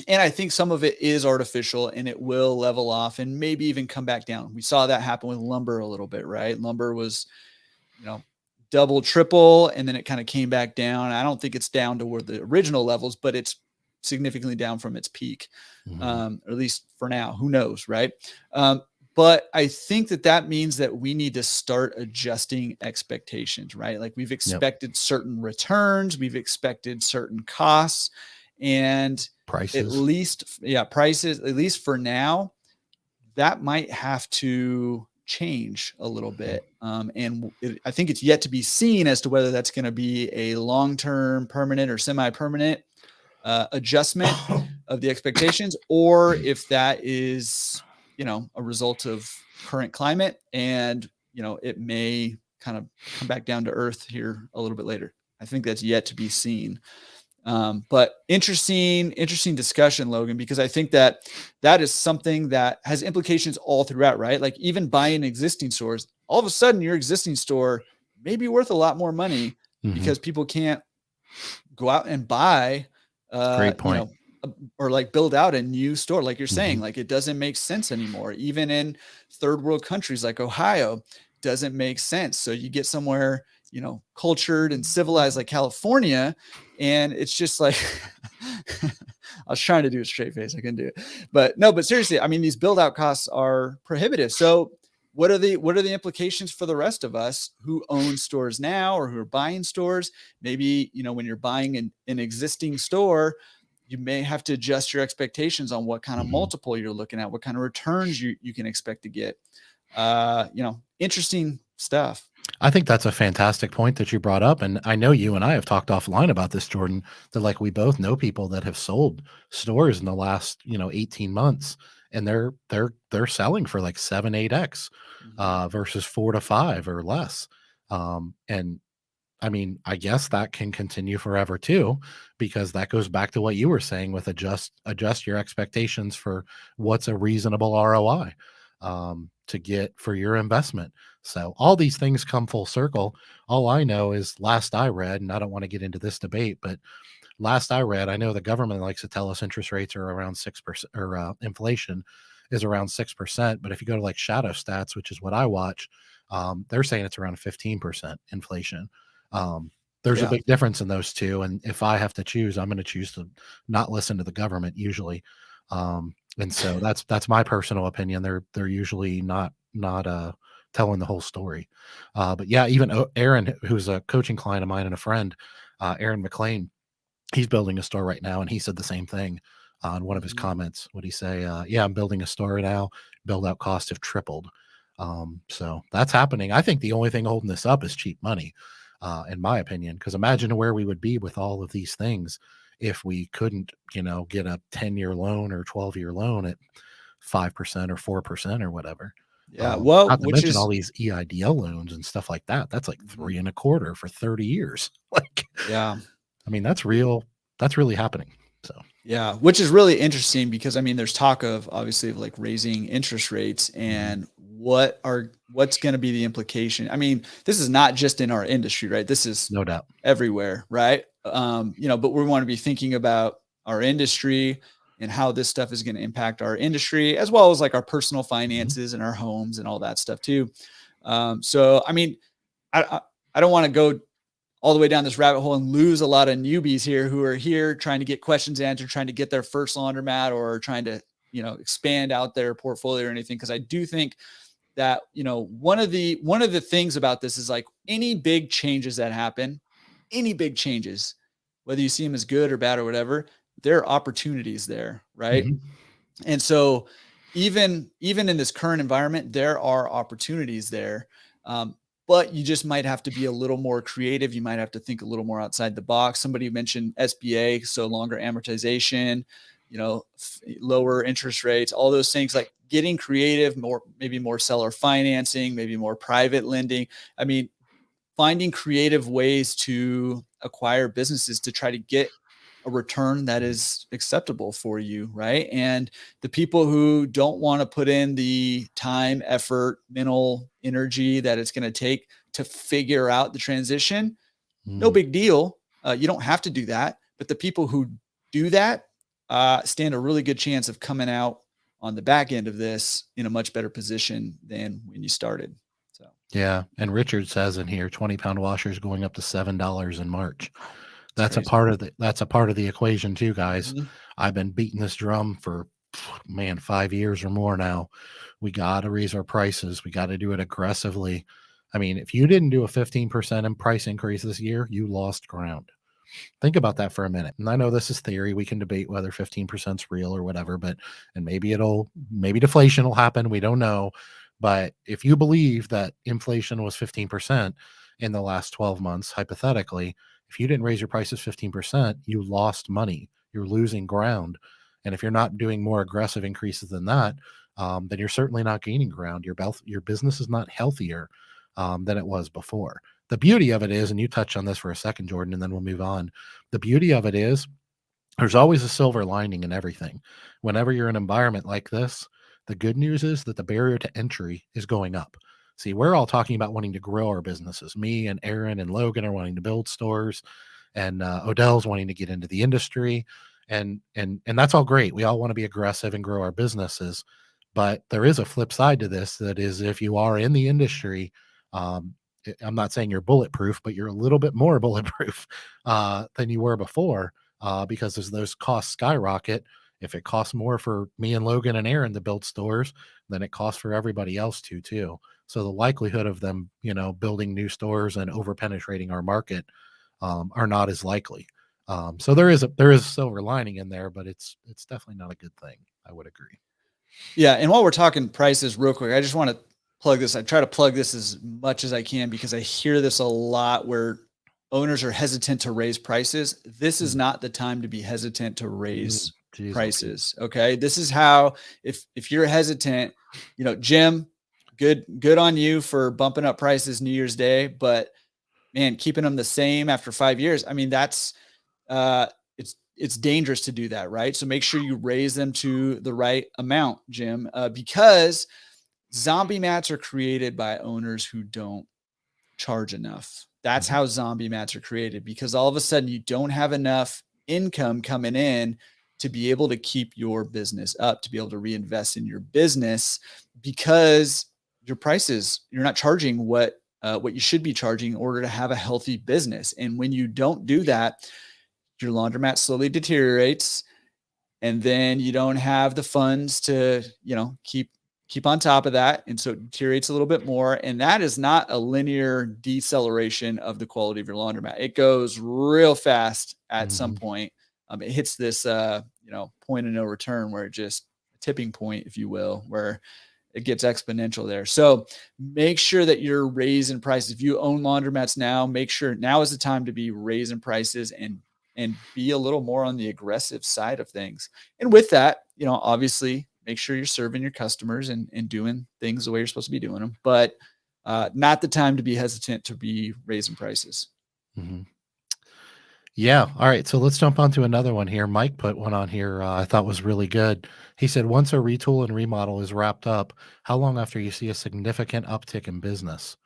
B: And I think some of it is artificial and it will level off and maybe even come back down. We saw that happen with lumber a little bit, right? Lumber was, double, triple, and then it kind of came back down. I don't think it's down to where the original levels, but it's significantly down from its peak, or at least for now. Who knows, right? But I think that means that we need to start adjusting expectations, right? Like we've expected certain returns, we've expected certain costs, and
A: prices,
B: prices, at least for now, that might have to change a little bit. I think it's yet to be seen as to whether that's going to be a long-term, permanent, or semi-permanent adjustment of the expectations, or if that is, a result of current climate, and it may kind of come back down to earth here a little bit later. I think that's yet to be seen. But interesting discussion, Logan, because I think that is something that has implications all throughout, right? Like even buying existing stores, all of a sudden your existing store may be worth a lot more money because people can't go out and buy,
A: Great point.
B: or like build out a new store. Like you're saying, like it doesn't make sense anymore. Even in third world countries like Ohio, doesn't make sense. So you get somewhere, cultured and civilized like California, and it's just like, I was trying to do a straight face. I couldn't do it, but no, but seriously, I mean, these build out costs are prohibitive. So what are the implications for the rest of us who own stores now or who are buying stores? Maybe, when you're buying an existing store, you may have to adjust your expectations on what kind of multiple you're looking at, what kind of returns you can expect to get. Interesting stuff.
A: I think that's a fantastic point that you brought up. And I know you and I have talked offline about this, Jordan, that like we both know people that have sold stores in the last, 18 months, and they're selling for like 7, 8x versus 4 to 5 or less. And I mean, I guess that can continue forever too, because that goes back to what you were saying with adjust your expectations for what's a reasonable ROI to get for your investment. So all these things come full circle. All I know is last I read, and I don't want to get into this debate, but last I read, I know the government likes to tell us interest rates are around 6% or inflation is around 6%. But if you go to like Shadow Stats, which is what I watch, they're saying it's around 15% inflation. There's a big difference in those two. And if I have to choose, I'm going to choose to not listen to the government usually. And so that's my personal opinion. They're usually not telling the whole story. But yeah, even Aaron, who's a coaching client of mine and a friend, Aaron McLean, he's building a store right now, and he said the same thing on one of his comments. What he say? Yeah, I'm building a store now. Build out costs have tripled. So that's happening. I think the only thing holding this up is cheap money, in my opinion, because imagine where we would be with all of these things if we couldn't, get a 10-year loan or 12-year loan at 5% or 4% or whatever.
B: Yeah. Well,
A: Not to
B: which
A: mention all
B: is,
A: these EIDL loans and stuff like that. That's like 3.25% for 30 years. Like,
B: yeah.
A: I mean, that's real. That's really happening. So,
B: Yeah, which is really interesting because I mean, there's talk of obviously of like raising interest rates, and what's going to be the implication. I mean, this is not just in our industry, right? This is
A: no doubt.
B: everywhere, right? But we want to be thinking about our industry and how this stuff is going to impact our industry, as well as like our personal finances and our homes and all that stuff too. So, I mean, I don't want to go all the way down this rabbit hole and lose a lot of newbies here who are here trying to get questions answered, trying to get their first laundromat, or trying to, expand out their portfolio or anything. Cause I do think that, one of the things about this is like any big changes that happen, any big changes, whether you see them as good or bad or whatever, there are opportunities there. Right. And so even in this current environment, there are opportunities there. But you just might have to be a little more creative. You might have to think a little more outside the box. Somebody mentioned SBA, so longer amortization, lower interest rates, all those things, like getting creative, maybe more seller financing, maybe more private lending. I mean, finding creative ways to acquire businesses to try to get a return that is acceptable for you, right? And the people who don't want to put in the time, effort, mental energy that it's going to take to figure out the transition, no big deal. You don't have to do that. But the people who do that stand a really good chance of coming out on the back end of this in a much better position than when you started. So
A: Yeah. And Richard says in here, 20-pound washers going up to $7 in March.
B: it's
A: That's
B: crazy.
A: a part of the equation too, guys.
B: Mhm.
A: I've been beating this drum for 5 years or more now. We got to raise our prices. We got to do it aggressively. I mean, if you didn't do a 15% in price increase this year, you lost ground. Think about that for a minute. And I know this is theory. We can debate whether 15% is real or whatever, but, and maybe deflation will happen. We don't know. But if you believe that inflation was 15% in the last 12 months, hypothetically, if you didn't raise your prices 15%, you lost money. You're losing ground. And if you're not doing more aggressive increases than that, then you're certainly not gaining ground. Your business is not healthier than it was before. The beauty of it is, and you touched on this for a second, Jordan, and then we'll move on. The beauty of it is there's always a silver lining in everything. Whenever you're in an environment like this, the good news is that the barrier to entry is going up. See, we're all talking about wanting to grow our businesses. Me and Aaron and Logan are wanting to build stores, and Odell's wanting to get into the industry, and that's all great. We all want to be aggressive and grow our businesses, but there is a flip side to this. That is, if you are in the industry, um, I'm not saying you're bulletproof, but you're a little bit more bulletproof than you were before, because as those costs skyrocket, if it costs more for me and Logan and Aaron to build stores, then it costs for everybody else to too. So the likelihood of them, building new stores and over penetrating our market are not as likely. So there is a silver lining in there, but it's definitely not a good thing. I would agree.
B: Yeah. And while we're talking prices real quick, I just want to plug this. I try to plug this as much as I can because I hear this a lot where owners are hesitant to raise prices. This is not the time to be hesitant to raise prices. Okay. This is how, if you're hesitant, Jim, good on you for bumping up prices New Year's Day, but man, keeping them the same after 5 years. I mean, that's, it's dangerous to do that. Right. So make sure you raise them to the right amount, Jim, because zombie mats are created by owners who don't charge enough. That's how zombie mats are created, because all of a sudden you don't have enough income coming in to be able to keep your business up, to be able to reinvest in your business, because your prices, you're not charging what you should be charging in order to have a healthy business. And when you don't do that, your laundromat slowly deteriorates, and then you don't have the funds to, keep on top of that. And so it deteriorates a little bit more. And that is not a linear deceleration of the quality of your laundromat. It goes real fast at some point. It hits this, point of no return, where it just tipping point, if you will, where it gets exponential there. So make sure that you're raising prices. If you own laundromats now, make sure now is the time to be raising prices and be a little more on the aggressive side of things. And with that, obviously make sure you're serving your customers and doing things the way you're supposed to be doing them, but not the time to be hesitant to be raising prices.
A: Yeah. All right. So let's jump on to another one here. Mike put one on here I thought was really good. He said, once a retool and remodel is wrapped up, how long after you see a significant uptick in business?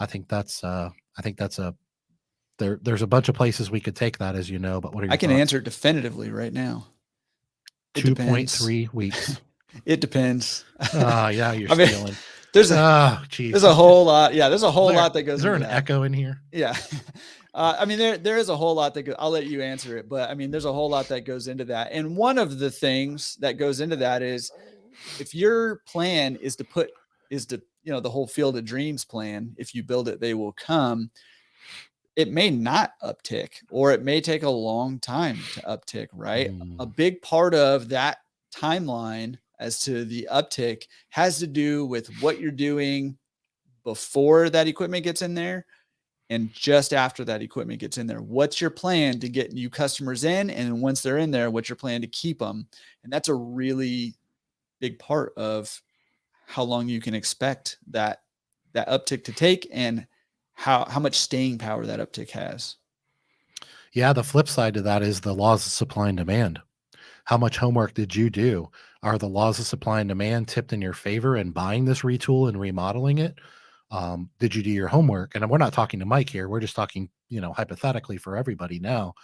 A: I think that's there's a bunch of places we could take that, as you know, but what are your
B: I can
A: thoughts?
B: answer it definitively right now. It
A: 2.3 weeks.
B: It depends.
A: Yeah, you're stealing.
B: There's a whole lot. Yeah, there's a whole lot that goes.
A: Is there
B: into
A: an
B: that.
A: Echo in here?
B: Yeah. I mean, there is a whole lot that I'll let you answer it, but I mean, there's a whole lot that goes into that. And one of the things that goes into that is, if your plan is to the whole Field of Dreams plan, if you build it, they will come. It may not uptick, or it may take a long time to uptick, right? A big part of that timeline as to the uptick has to do with what you're doing before that equipment gets in there and just after that equipment gets in there. What's your plan to get new customers in? And once they're in there, what's your plan to keep them? And that's a really big part of how long you can expect that uptick to take, and how much staying power that uptick has.
A: Yeah, the flip side to that is the laws of supply and demand. How much homework did you do? Are the laws of supply and demand tipped in your favor in buying this retool and remodeling it? Did you do your homework? And we're not talking to Mike here. We're just talking, hypothetically for everybody now.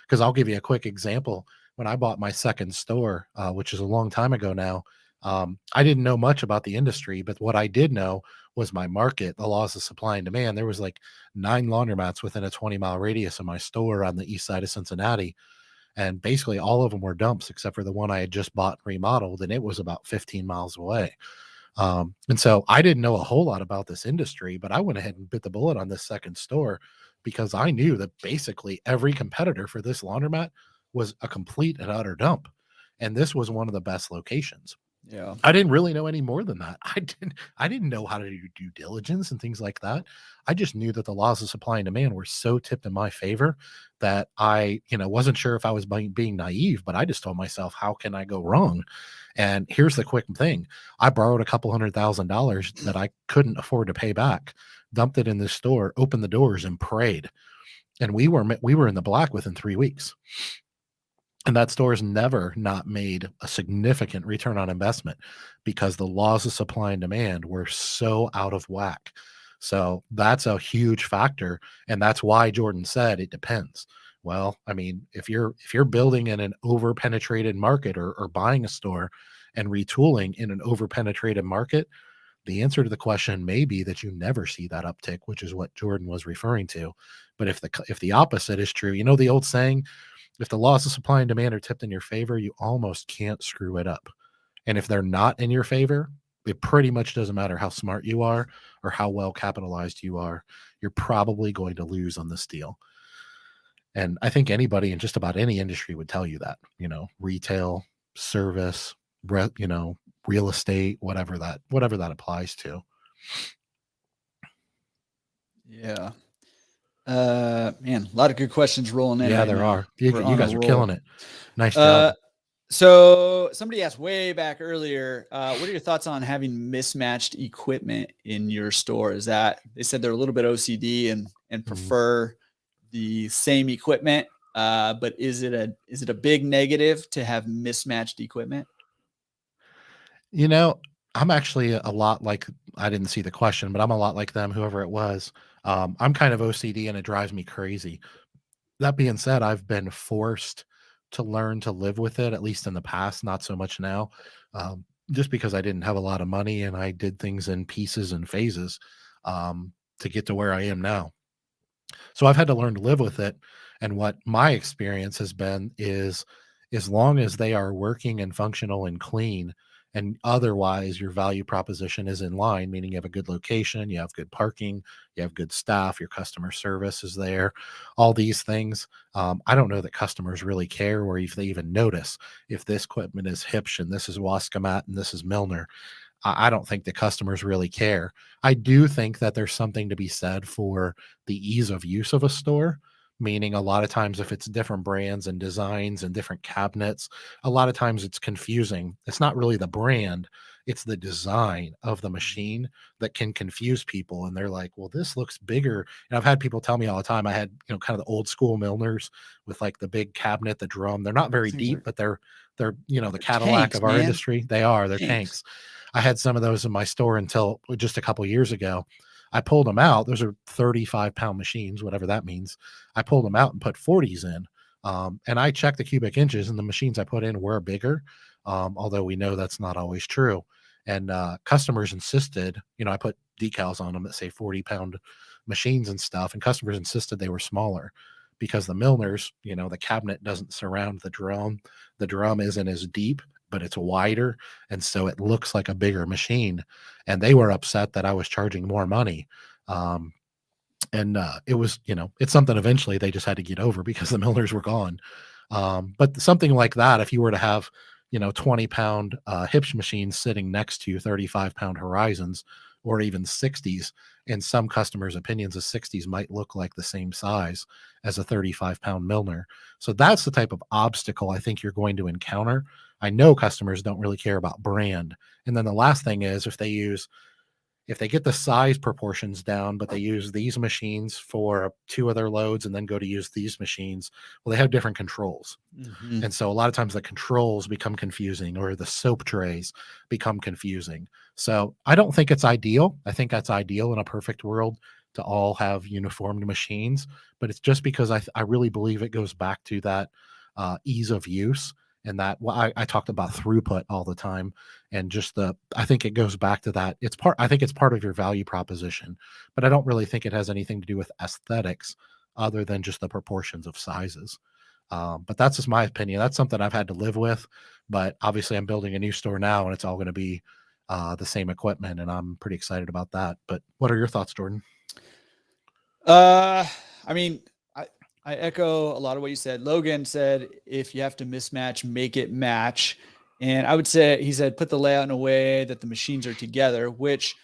A: Because I'll give you a quick example. When I bought my second store, which is a long time ago now, I didn't know much about the industry, but what I did know was my market, the laws of supply and demand. There was like 9 laundromats within a 20-mile radius of my store on the east side of Cincinnati. And basically all of them were dumps except for the one I had just bought and remodeled, and it was about 15 miles away. And so I didn't know a whole lot about this industry, but I went ahead and bit the bullet on this second store because I knew that basically every competitor for this laundromat was a complete and utter dump. And this was one of the best locations.
B: Yeah.
A: I didn't really know any more than that. I didn't know how to do due diligence and things like that. I just knew that the laws of supply and demand were so tipped in my favor that I, wasn't sure if I was being naive, but I just told myself, how can I go wrong? And here's the quick thing. I borrowed a couple $100,000 that I couldn't afford to pay back, dumped it in this store, opened the doors and prayed. And we were in the black within 3 weeks. And that store has never not made a significant return on investment because the laws of supply and demand were so out of whack. So that's a huge factor. And that's why Jordan said it depends. Well, I mean, if you're building in an over-penetrated market or buying a store and retooling in an over-penetrated market, the answer to the question may be that you never see that uptick, which is what Jordan was referring to. But if the opposite is true, the old saying, if the laws of supply and demand are tipped in your favor, you almost can't screw it up. And if they're not in your favor, it pretty much doesn't matter how smart you are or how well capitalized you are. You're probably going to lose on this deal. And I think anybody in just about any industry would tell you that, retail, service, real estate, whatever that applies to.
B: Yeah. Man, a lot of good questions rolling in
A: Yeah,
B: right
A: there
B: now.
A: are. You,
B: We're
A: you
B: on a
A: guys are
B: roll.
A: killing it. Nice
B: Uh,
A: job.
B: So somebody asked way back earlier, what are your thoughts on having mismatched equipment in your store? Is that they said they're a little bit OCD and prefer the same equipment, but is it a big negative to have mismatched equipment?
A: I'm actually a lot like, I didn't see the question, but I'm a lot like them, whoever it was. I'm kind of OCD and it drives me crazy. That being said, I've been forced to learn to live with it, at least in the past, not so much now, just because I didn't have a lot of money and I did things in pieces and phases to get to where I am now. So I've had to learn to live with it. And what my experience has been is, as long as they are working and functional and clean, and otherwise your value proposition is in line, meaning you have a good location, you have good parking, you have good staff, your customer service is there, all these things. I don't know that customers really care, or if they even notice if this equipment is Hipsch and this is Wascomat and this is Milner. I don't think the customers really care. I do think that there's something to be said for the ease of use of a store, meaning a lot of times if it's different brands and designs and different cabinets, a lot of times it's confusing. It's not really the brand, it's the design of the machine that can confuse people. And they're like, well, this looks bigger. And I've had people tell me all the time, I had, kind of the old school Milners with like the big cabinet, the drum. They're not very
B: These things
A: deep, but they're, the
B: they're
A: Cadillac
B: tanks,
A: of our
B: man.
A: industry. They are, they're
B: Tanks.
A: tanks. I had some of those in my store until just a couple years ago. I pulled them out. Those are 35-pound machines, whatever that means. I pulled them out and put 40s in. And I checked the cubic inches, and the machines I put in were bigger, although we know that's not always true. And customers insisted, I put decals on them that say 40-pound machines and stuff, and customers insisted they were smaller because the Milners, the cabinet doesn't surround the drum. The drum isn't as deep, but it's wider, and so it looks like a bigger machine. And they were upset that I was charging more money. And it was, it's something eventually they just had to get over because the Milners were gone. But something like that, if you were to have, 20-pound Hipsch machines sitting next to 35-pound Horizons, or even 60s, in some customers' opinions, a 60s might look like the same size as a 35-pound Milner. So that's the type of obstacle I think you're going to encounter. I know customers don't really care about brand. And then the last thing is, if they get the size proportions down, but they use these machines for 2 of their loads and then go to use these machines, well, they have different controls.
B: Mhm.
A: And so a lot of times the controls become confusing, or the soap trays become confusing. So I don't think it's ideal. I think that's ideal in a perfect world to all have uniformed machines, but it's just because I really believe it goes back to that ease of use. And that, well, I talked about throughput all the time, and just I think it goes back to that. I think it's part of your value proposition, but I don't really think it has anything to do with aesthetics other than just the proportions of sizes. But that's just my opinion. That's something I've had to live with. But obviously, I'm building a new store now, and it's all going to be the same equipment, and I'm pretty excited about that. But what are your thoughts, Jordan?
B: Uh, I mean, I echo a lot of what you said. Logan said, if you have to mismatch, make it match. And I would say, he said, put the layout in a way that the machines are together, which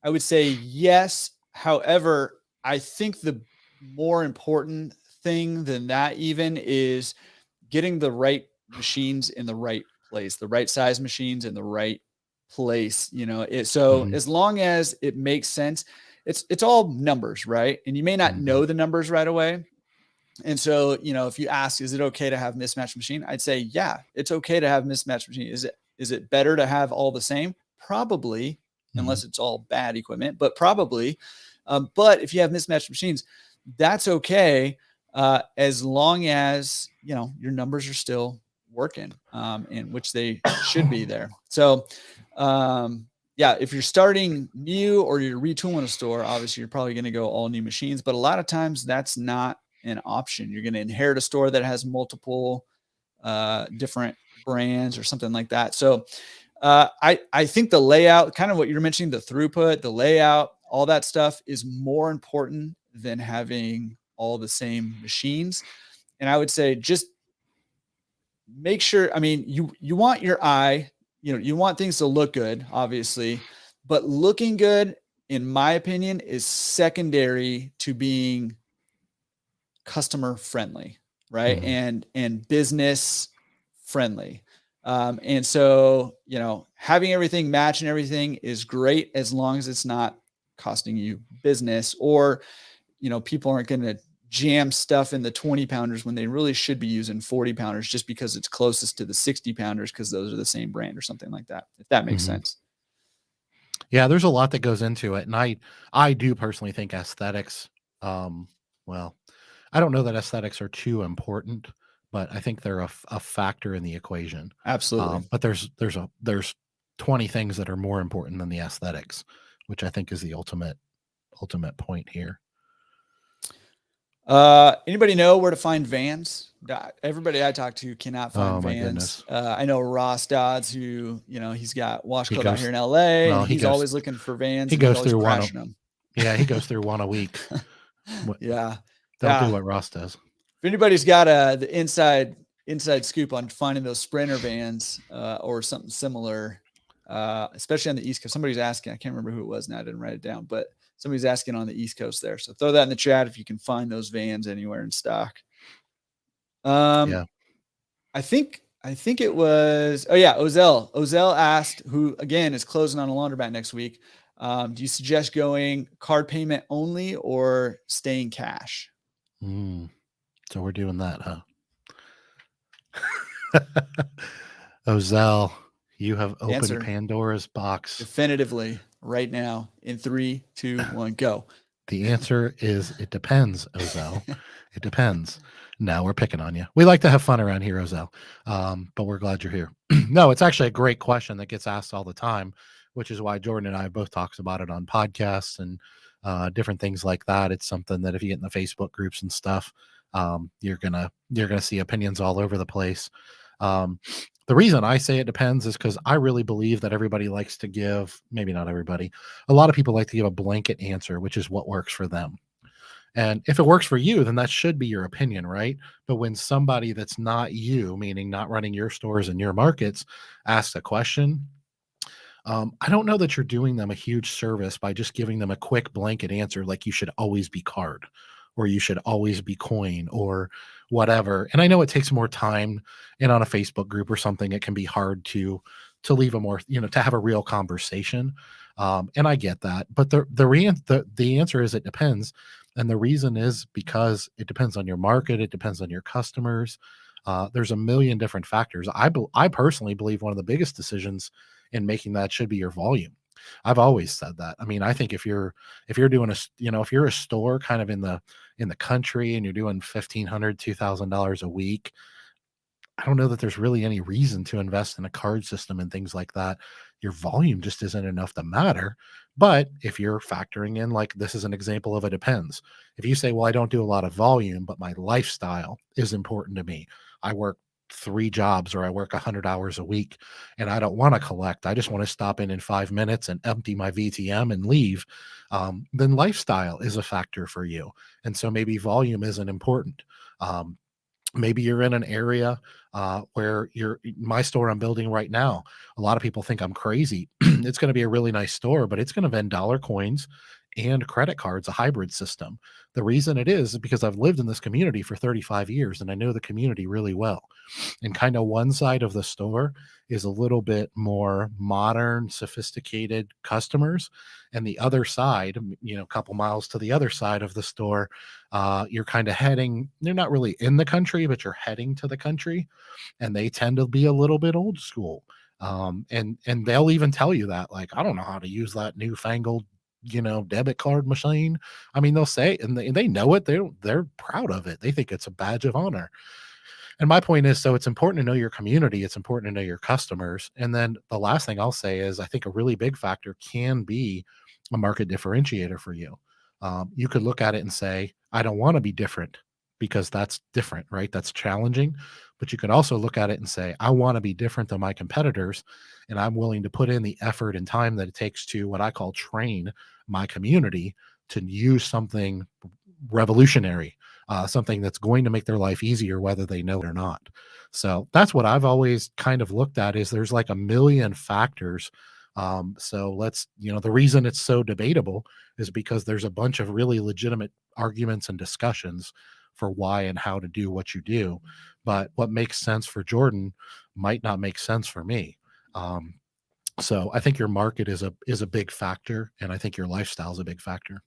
B: I would say yes. However, I think the more important thing than that even is getting the right machines in the right place, the right size machines in the right place. So
A: Mhm,
B: as long as it makes sense, it's all numbers, right? And you may not
A: mhm,
B: know the numbers right away. And so, if you ask, is it okay to have mismatched machine? I'd say, yeah, it's okay to have mismatched machine. Is it better to have all the same? Probably,
A: mhm.
B: unless it's all bad equipment, but probably. But if you have mismatched machines, that's okay, as long as your numbers are still working, in which they should be there. So, yeah, if you're starting new or you're retooling a store, obviously you're probably going to go all new machines. But a lot of times that's not an option. You're going to inherit a store that has multiple different brands or something like that. So I think the layout, kind of what you're mentioning, the throughput, the layout, all that stuff is more important than having all the same machines. And I would say just make sure. I mean, you want your eye, you want things to look good, obviously, but looking good, in my opinion, is secondary to being customer friendly, right?
A: Mhm.
B: And business friendly. And so, having everything match and everything is great as long as it's not costing you business, or, people aren't going to jam stuff in the 20 pounders when they really should be using 40 pounders just because it's closest to the 60 pounders because those are the same brand or something like that, if that makes
A: Mhm.
B: sense.
A: Yeah, there's a lot that goes into it, and I do personally think aesthetics, um, well, I don't know that aesthetics are too important, but I think they're a factor in the equation.
B: Absolutely.
A: But there's 20 things that are more important than the aesthetics, which I think is the ultimate point here.
B: Anybody know where to find vans? Everybody I talk to cannot find
A: Oh my
B: vans.
A: goodness.
B: I know Ross Dodds, who, he's got Wash
A: He
B: Club out here
A: goes
B: in LA, and
A: well,
B: he's always looking for vans
A: he
B: and he's
A: goes
B: always
A: through one a
B: crashing them.
A: yeah, he goes through one a week. What
B: Yeah.
A: Don't do
B: Yeah.
A: what Ross does.
B: If anybody's got the inside scoop on finding those Sprinter vans, or something similar, especially on the East Coast, somebody's asking. I can't remember who it was now. I didn't write it down, but somebody's asking on the East Coast there. So throw that in the chat if you can find those vans anywhere in stock. Um,
A: Yeah.
B: I think it was, oh yeah, Ozell. Ozell asked, who again is closing on a laundromat next week. Do you suggest going card payment only or staying cash?
A: Mm, so we're doing that, huh? Ozell, you have opened
B: Answer
A: Pandora's box.
B: definitively right now in 3, 2, 1, go.
A: The answer is it depends, Ozell. It depends. No, we're picking on you. We like to have fun around here, Ozell, but we're glad you're here. No, it's actually a great question that gets asked all the time, which is why Jordan and I both talked about it on podcasts and different things like that. It's something that if you get in the Facebook groups and stuff, you're gonna see opinions all over the place. Um, the reason I say it depends is because I really believe that everybody likes to give, maybe not everybody, a lot of people like to give a blanket answer, which is what works for them. And if it works for you, then that should be your opinion, right? But when somebody that's not you, meaning not running your stores and your markets, asks a question, I don't know that you're doing them a huge service by just giving them a quick blanket answer like you should always be card or you should always be coin or whatever. And I know it takes more time and on a Facebook group or something it can be hard to leave a more, to have a real conversation. And I get that. But the answer is it depends. And the reason is because it depends on your market, it depends on your customers. There's a million different factors. I personally believe one of the biggest decisions in making that should be your volume. I've always said that. I mean, I think if you're doing if you're a store kind of in the country and you're doing $1,500 $2,000 a week, I don't know that there's really any reason to invest in a card system and things like that. Your volume just isn't enough to matter. But if you're factoring in, like this is an example of it depends. If you say, well, I don't do a lot of volume, but my lifestyle is important to me. I work 3 jobs or I work 100 hours a week and I don't want to collect. I just want to stop in 5 minutes and empty my VTM and leave. Then lifestyle is a factor for you. And so maybe volume isn't important. Um, Maybe you're in an area where you're my store I'm building right now. A lot of people think I'm crazy. It's going to be a really nice store, but it's going to vend dollar coins and credit cards, a hybrid system. The reason it is because I've lived in this community for 35 years and I know the community really well. And kind of one side of the store is a little bit more modern, sophisticated customers, and the other side, a couple miles to the other side of the store, you're kind of heading. You're not really in the country, but you're heading to the country, and they tend to be a little bit old school. And they'll even tell you that, like, I don't know how to use that newfangled debit card machine. I mean, they'll say, and they know it. They're proud of it. They think it's a badge of honor. And my point is, so it's important to know your community. It's important to know your customers. And then the last thing I'll say is, I think a really big factor can be a market differentiator for you. You could look at it and say, I don't want to be different because that's different, right? That's challenging. But you could also look at it and say, I want to be different than my competitors. And I'm willing to put in the effort and time that it takes to what I call train my community to use something revolutionary, something that's going to make their life easier, whether they know it or not. So that's what I've always kind of looked at is there's like a million factors. So the reason it's so debatable is because there's a bunch of really legitimate arguments and discussions for why and how to do what you do. But what makes sense for Jordan might not make sense for me. Um, so I think your market is a big factor, and I think your lifestyle is a big factor.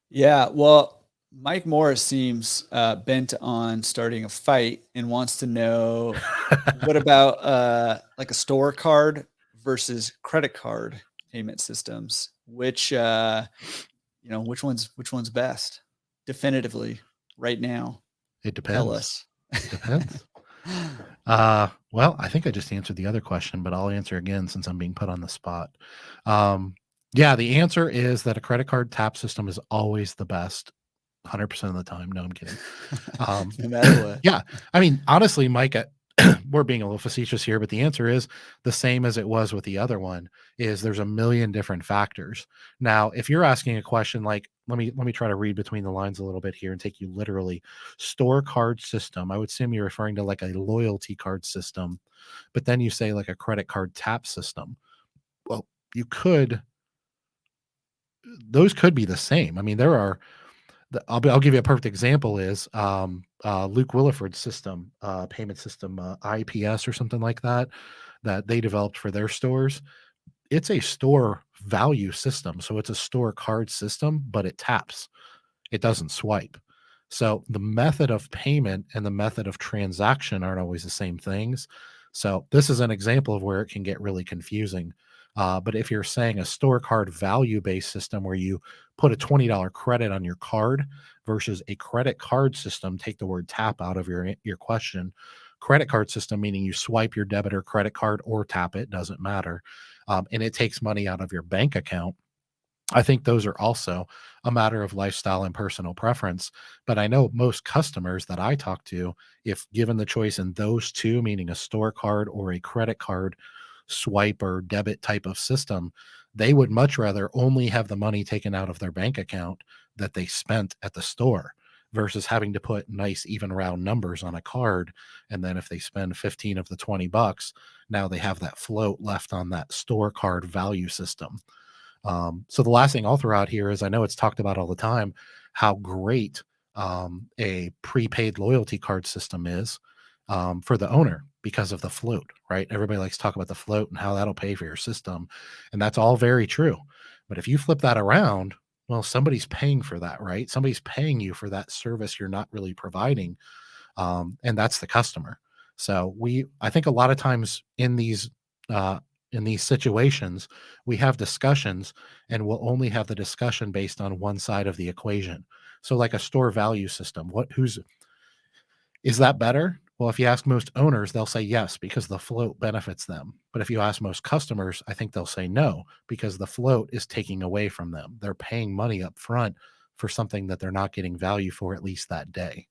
B: Yeah, well, Mike Morris seems bent on starting a fight and wants to know what about like a store card versus credit card payment systems? Which one's best? Definitively, right now.
A: It
B: Tell
A: depends.
B: us.
A: It depends. Well, I think I just answered the other question, but I'll answer again since I'm being put on the spot. Um, yeah, the answer is that a credit card tap system is always the best, 100% of the time. No, I'm kidding. Um,
B: No matter what.
A: yeah, I mean, honestly, Mike, we're being a little facetious here, but the answer is the same as it was with the other one. Is there's a million different factors. Now, if you're asking a question like, let me try to read between the lines a little bit here and take you literally. Store card system. I would assume you're referring to like a loyalty card system, but then you say like a credit card tap system. Well, you could. Those could be the same. I mean, there are I'll give you a perfect example is Luke Williford's system, payment system, IPS or something like that, that they developed for their stores. It's a store value system, so it's a store card system, but it taps. It doesn't swipe. So the method of payment and the method of transaction aren't always the same things. So this is an example of where it can get really confusing. But if you're saying a store card value based system where you put a $20 credit on your card versus a credit card system, take the word tap out of your question. Credit card system, meaning you swipe your debit or credit card or tap it, doesn't matter. And it takes money out of your bank account. I think those are also a matter of lifestyle and personal preference. But I know most customers that I talk to, if given the choice in those two, meaning a store card or a credit card swipe or debit type of system, they would much rather only have the money taken out of their bank account that they spent at the store versus having to put nice even round numbers on a card. And then if they spend 15 of the $20, now they have that float left on that store card value system. So the last thing I'll throw out here is I know it's talked about all the time how great a prepaid loyalty card system is for the owner because of the float, right? Everybody likes to talk about the float and how that'll pay for your system. And that's all very true. But if you flip that around, well, somebody's paying for that, right? Somebody's paying you for that service you're not really providing. And that's the customer. So I think a lot of times uh, in these situations, we have discussions, and we'll only have the discussion based on one side of the equation. So, like a store value system, who's is that better? Well, if you ask most owners, they'll say yes because the float benefits them. But if you ask most customers, I think they'll say no because the float is taking away from them. They're paying money up front for something that they're not getting value for at least that day.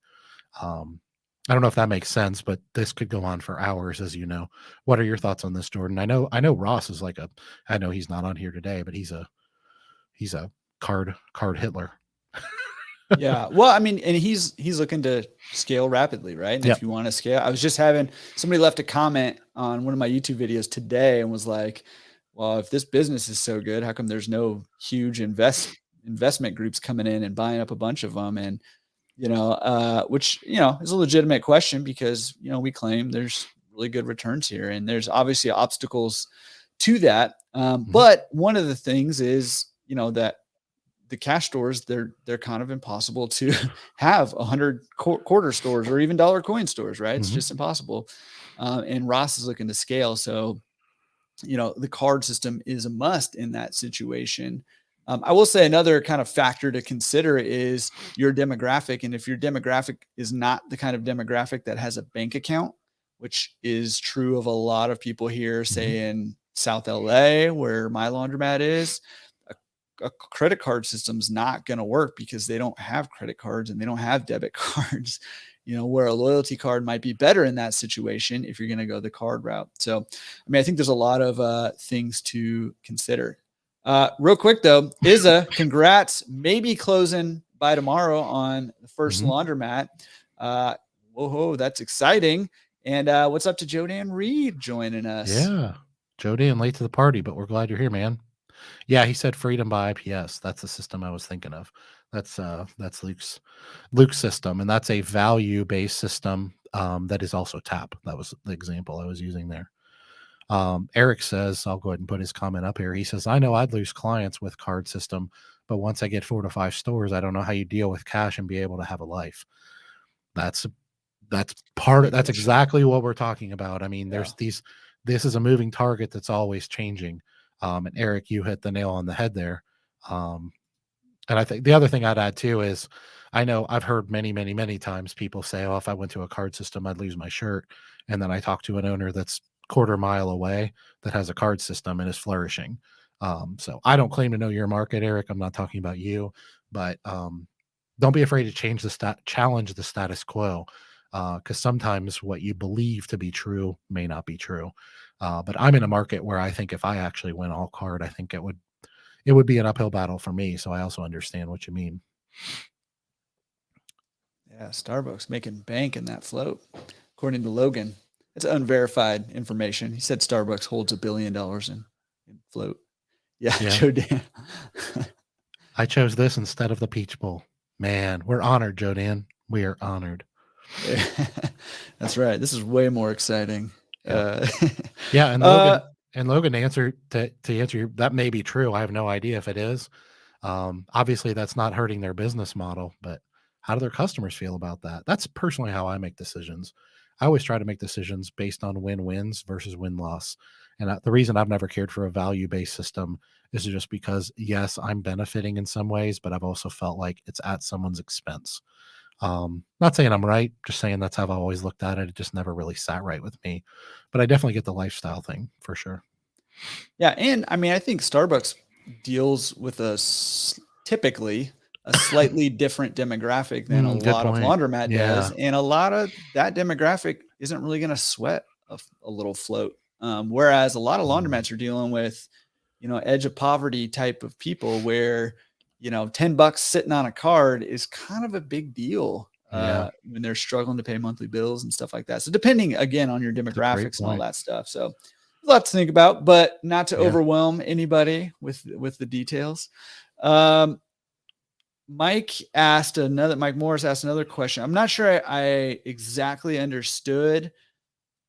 A: Um, I don't know if that makes sense, but this could go on for hours, as you know. What are your thoughts on this, Jordan? I know Ross is like a. I know he's not on here today, but he's a card Hitler.
B: Yeah. Well, I mean, and he's looking to scale rapidly, right? And
A: Yep.
B: if you want to scale, I was just having somebody left a comment on one of my YouTube videos today and was like, well, if this business is so good, how come there's no huge investment groups coming in and buying up a bunch of them? And, which, is a legitimate question because, we claim there's really good returns here and there's obviously obstacles to that.
A: Mhm.
B: But one of the things is, that the cash stores, they're kind of impossible to have 100 quarter stores or even dollar coin stores, right? It's
A: Mhm.
B: just impossible. And Ross is looking to scale. So, the card system is a must in that situation. I will say another kind of factor to consider is your demographic. And if your demographic is not the kind of demographic that has a bank account, which is true of a lot of people here,
A: Mhm.
B: say in South LA, where my laundromat is, a credit card system's not going to work because they don't have credit cards and they don't have debit cards. Where a loyalty card might be better in that situation if you're going to go the card route. So, I mean, I think there's a lot of things to consider. Real quick though, Izza, congrats, maybe closing by tomorrow on the first
A: Mhm.
B: laundromat. Whoa, that's exciting. And what's up to Joe Dan Reed joining us?
A: Yeah. Jody and late to the party, but we're glad you're here, man. Yeah, he said freedom by IPS. That's the system I was thinking of. That's Luke's system, and that's a value-based system that is also tap. That was the example I was using there. Eric says, I'll go ahead and put his comment up here. He says, I know I'd lose clients with card system, but once I get 4 to 5 stores, I don't know how you deal with cash and be able to have a life. That's
B: Great
A: that's
B: question.
A: exactly what we're talking about. I mean,
B: Yeah.
A: this is a moving target that's always changing. And Eric, you hit the nail on the head there. Um, and I think the other thing I'd add too is I know I've heard many, many, many times people say, oh, if I went to a card system, I'd lose my shirt. And then I talk to an owner that's quarter mile away that has a card system and is flourishing. So I don't claim to know your market, Eric. I'm not talking about you, but don't be afraid to challenge the status quo. Because sometimes what you believe to be true may not be true. But I'm in a market where I think if I actually went all card, I think it would be an uphill battle for me. So I also understand what you mean.
B: Yeah, Starbucks making bank in that float, according to Logan. It's unverified information. He said Starbucks holds $1 billion in float. Yeah,
A: Yeah.
B: Joe Dan.
A: I chose this instead of the Peach Bowl. Man, we're honored, Joe Dan. We are honored.
B: That's right. This is way more exciting.
A: Yep.
B: Uh,
A: Yeah, and
B: uh,
A: Logan answer to answer your, that may be true. I have no idea if it is. Obviously that's not hurting their business model, but how do their customers feel about that? That's personally how I make decisions. I always try to make decisions based on win-wins versus win-loss. And the reason I've never cared for a value-based system is just because, yes, I'm benefiting in some ways, but I've also felt like it's at someone's expense. Not saying I'm right, just saying that's how I've always looked at it. It just never really sat right with me. But I definitely get the lifestyle thing for sure.
B: yeah, and I mean, I think Starbucks deals with typically a slightly different demographic than a
A: Good
B: lot of
A: point.
B: laundromat does,
A: Yeah.
B: and a lot of that demographic isn't really going to sweat a little float. Whereas a lot of
A: Mm,
B: laundromats are dealing with, edge of poverty type of people where, $10 sitting on a card is kind of a big deal
A: yeah.
B: when they're struggling to pay monthly bills and stuff like that. So depending again on your
A: It's a great
B: demographics and all
A: point.
B: that stuff. So a lot to think about, but not to
A: Yeah.
B: overwhelm anybody with the details. Um, Mike Morris asked another question. I'm not sure I exactly understood,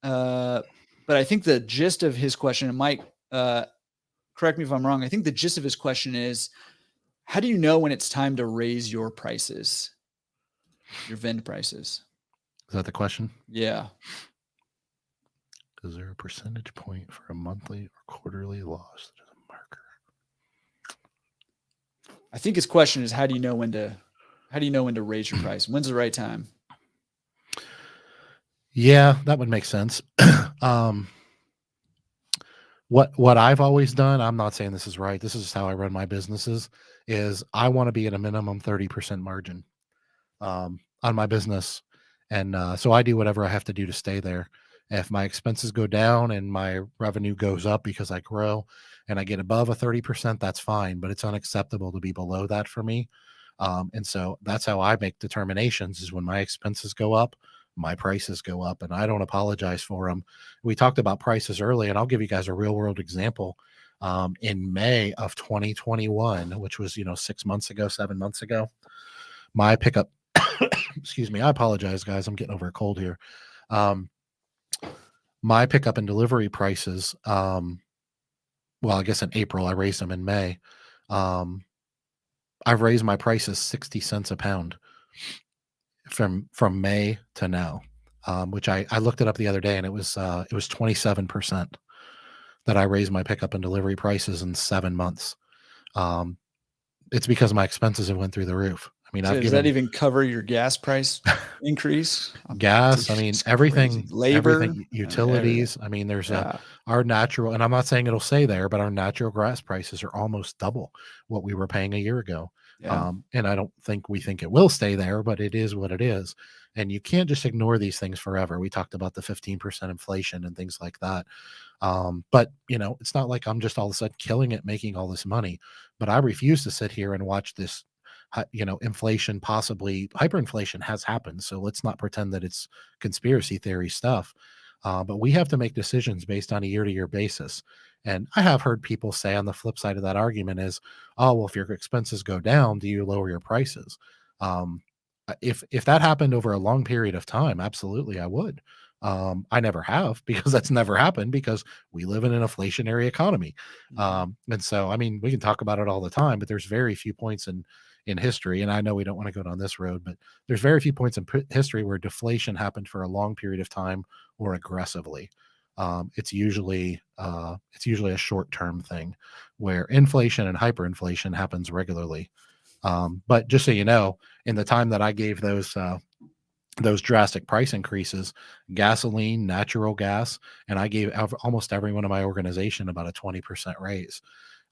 B: uh, but I think the gist of his question, and Mike, correct me if I'm wrong. I think the gist of his question is, how do you know when it's time to raise your prices, your vend prices?
A: Is that the question?
B: Yeah.
A: Is there a percentage point for a monthly or quarterly loss that is a marker?
B: I think his question is, how do you know when to raise your price? When's the right time?
A: Yeah, that would make sense. um, what I've always done, I'm not saying this is right. This is how I run my businesses. Is I want to be at a minimum 30% margin on my business, And so I do whatever I have to do to stay there. If my expenses go down and my revenue goes up because I grow and I get above a 30%, that's fine, but it's unacceptable to be below that for me. And so that's how I make determinations is when my expenses go up, my prices go up, and I don't apologize for them. We talked about prices early, and I'll give you guys a real world example. In May of 2021, which was, 6 months ago, 7 months ago, my pickup, excuse me, I apologize, guys. I'm getting over a cold here. Um, my pickup and delivery prices, well, I guess in April, I raised them in May. Um, I've raised my prices 60 cents a pound from May to now, which I looked it up the other day, and it was 27% that I raised my pickup and delivery prices in 7 months. Um, it's because my expenses have went through the roof. I mean,
B: So
A: I've
B: does that
A: given
B: even cover your gas price increase?
A: gas, I mean,
B: It's crazy. Labor, everything.
A: utilities. I mean, there's
B: Yeah.
A: our natural, and I'm not saying it'll stay there, but our natural gas prices are almost double what we were paying a year ago.
B: Yeah.
A: And I don't think we think it will stay there, but it is what it is. And you can't just ignore these things forever. We talked about the 15% inflation and things like that. But it's not like I'm just all of a sudden killing it, making all this money. But I refuse to sit here and watch this. Inflation, possibly hyperinflation, has happened. So let's not pretend that it's conspiracy theory stuff. But we have to make decisions based on a year-to-year basis. And I have heard people say on the flip side of that argument is, "Oh, well, if your expenses go down, do you lower your prices?" Um, if that happened over a long period of time, absolutely, I would. I never have because that's never happened because we live in an inflationary economy.
B: Mhm.
A: And so, I mean, we can talk about it all the time, but there's very few points in history, and I know we don't want to go down this road, but there's very few points in history where deflation happened for a long period of time or aggressively. It's usually a short term thing where inflation and hyperinflation happens regularly. But just so you know, in the time that I gave those drastic price increases, gasoline, natural gas, and I gave almost everyone in my organization about a 20% raise.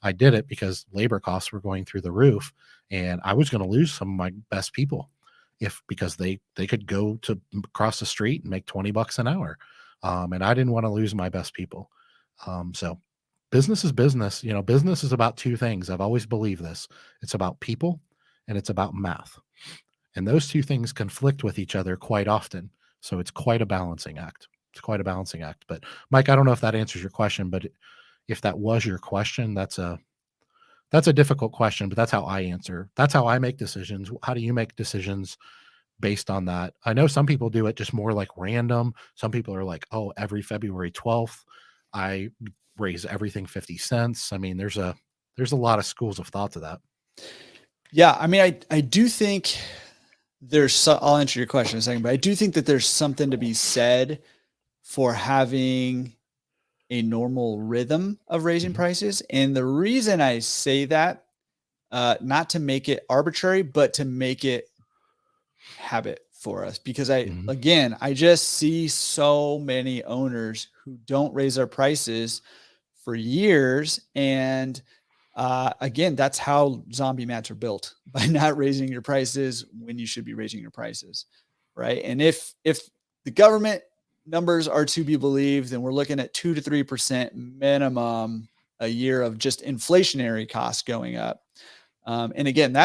A: I did it because labor costs were going through the roof, and I was going to lose some of my best people if because they could go to across the street and make 20 bucks an hour. And I didn't want to lose my best people. So business is business. Business is about two things. I've always believed this. It's about people and it's about math. And those two things conflict with each other quite often. So it's quite a balancing act. It's quite a balancing act. But Mike, I don't know if that answers your question, but if that was your question, that's a difficult question, but that's how I answer. That's how I make decisions. How do you make decisions based on that? I know some people do it just more like random. Some people are like, "Oh, every February 12th, I raise everything 50 cents." I mean, there's a lot of schools of thought to that.
B: Yeah. I mean, I do think I'll answer your question in a second, but I do think that there's something to be said for having a normal rhythm of raising
A: Mhm,
B: prices. And the reason I say that, not to make it arbitrary, but to make it habit for us, because
A: mhm,
B: I just see so many owners who don't raise their prices for years. And again, that's how zombie mats are built, by not raising your prices when you should be raising your prices. Right. And if the government numbers are to be believed, then we're looking at 2 to 3% minimum a year of just inflationary costs going up. And again,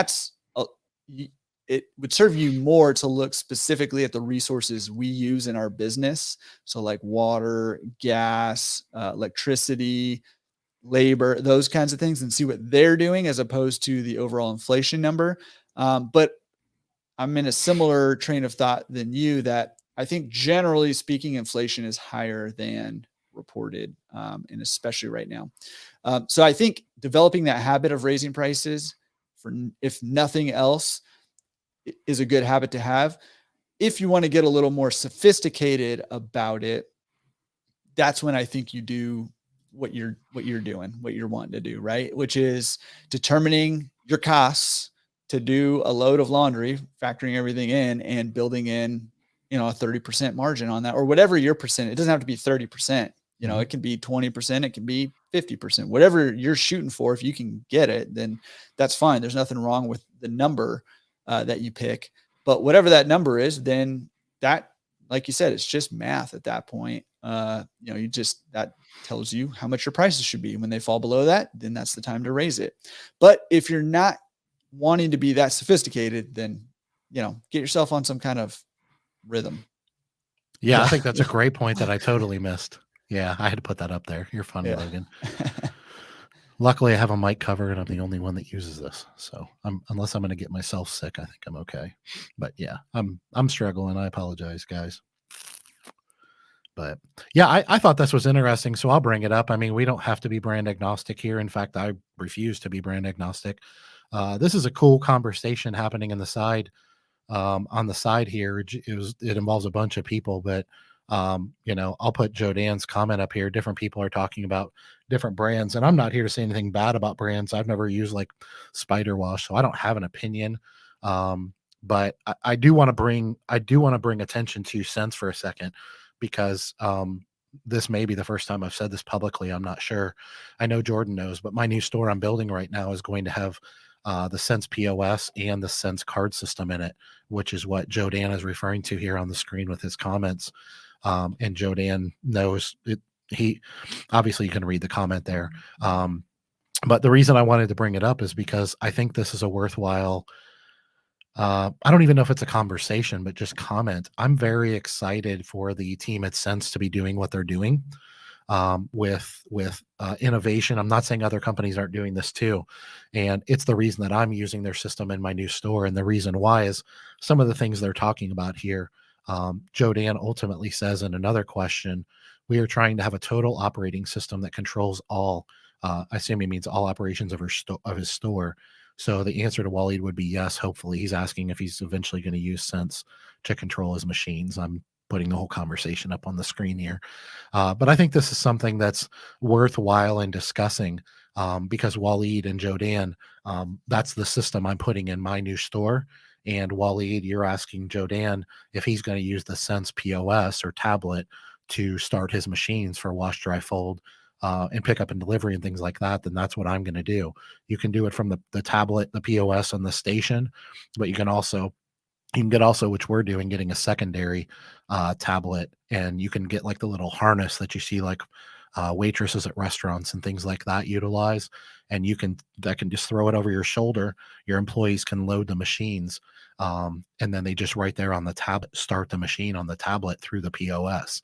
B: it would serve you more to look specifically at the resources we use in our business. So, like water, gas, electricity, labor, those kinds of things, and see what they're doing as opposed to the overall inflation number. But I'm in a similar train of thought than you, that I think generally speaking, inflation is higher than reported, and especially right now. So I think developing that habit of raising prices, if nothing else, is a good habit to have. If you want to get a little more sophisticated about it, that's when I think you do what you're doing, what you're wanting to do, right? Which is determining your costs to do a load of laundry, factoring everything in and building in, a 30% margin on that, or whatever your percent. It doesn't have to be 30%.
A: mhm.
B: It can be 20%, it can be 50%, whatever you're shooting for. If you can get it, then that's fine. There's nothing wrong with the number that you pick. But whatever that number is, then that, like you said, it's just math at that point. That tells you how much your prices should be. When they fall below that, then that's the time to raise it. But if you're not wanting to be that sophisticated, then, get yourself on some kind of rhythm.
A: Yeah, I think that's a great point that I totally missed. Yeah, I had to put that up there. You're funny,
B: Yeah.
A: Logan. Luckily, I have a mic cover, and I'm the only one that uses this. So, unless I'm going to get myself sick, I think I'm okay. But yeah, I'm struggling. I apologize, guys. But yeah, I thought this was interesting, so I'll bring it up. I mean, we don't have to be brand agnostic here. In fact, I refuse to be brand agnostic. This is a cool conversation happening on the side here. It involves a bunch of people, but I'll put Joe Dan's comment up here. Different people are talking about different brands, and I'm not here to say anything bad about brands. I've never used like Spider Wash, so I don't have an opinion. But I do want to bring attention to Sense for a second, because this may be the first time I've said this publicly. I'm not sure. I know Jordan knows, but my new store I'm building right now is going to have the Sense POS and the Sense card system in it, which is what Joe Dan is referring to here on the screen with his comments. And Joe Dan knows it. He obviously, you can read the comment there. But the reason I wanted to bring it up is because I think this is a worthwhile. I don't even know if it's a conversation, but just comment. I'm very excited for the team at Sense to be doing what they're doing with innovation. I'm not saying other companies aren't doing this too, and it's the reason that I'm using their system in my new store. And the reason why is some of the things they're talking about here. Joe Dan ultimately says in another question, we are trying to have a total operating system that controls all. I assume he means all operations of his store. So the answer to Waleed would be yes. Hopefully, he's asking if he's eventually going to use Sense to control his machines. I'm putting the whole conversation up on the screen here. But I think this is something that's worthwhile in discussing, because Waleed and Joe Dan, that's the system I'm putting in my new store. And Waleed, you're asking Joe Dan if he's going to use the Sense POS or tablet to start his machines for wash, dry, fold, and pick up and delivery and things like that. Then that's what I'm going to do. You can do it from the tablet, the POS on the station, but you can get also, which we're doing, getting a secondary tablet, and you can get like the little harness that you see like waitresses at restaurants and things like that utilize, and that can just throw it over your shoulder. Your employees can load the machines, and then they just right there on the tablet start the machine on the tablet through the POS.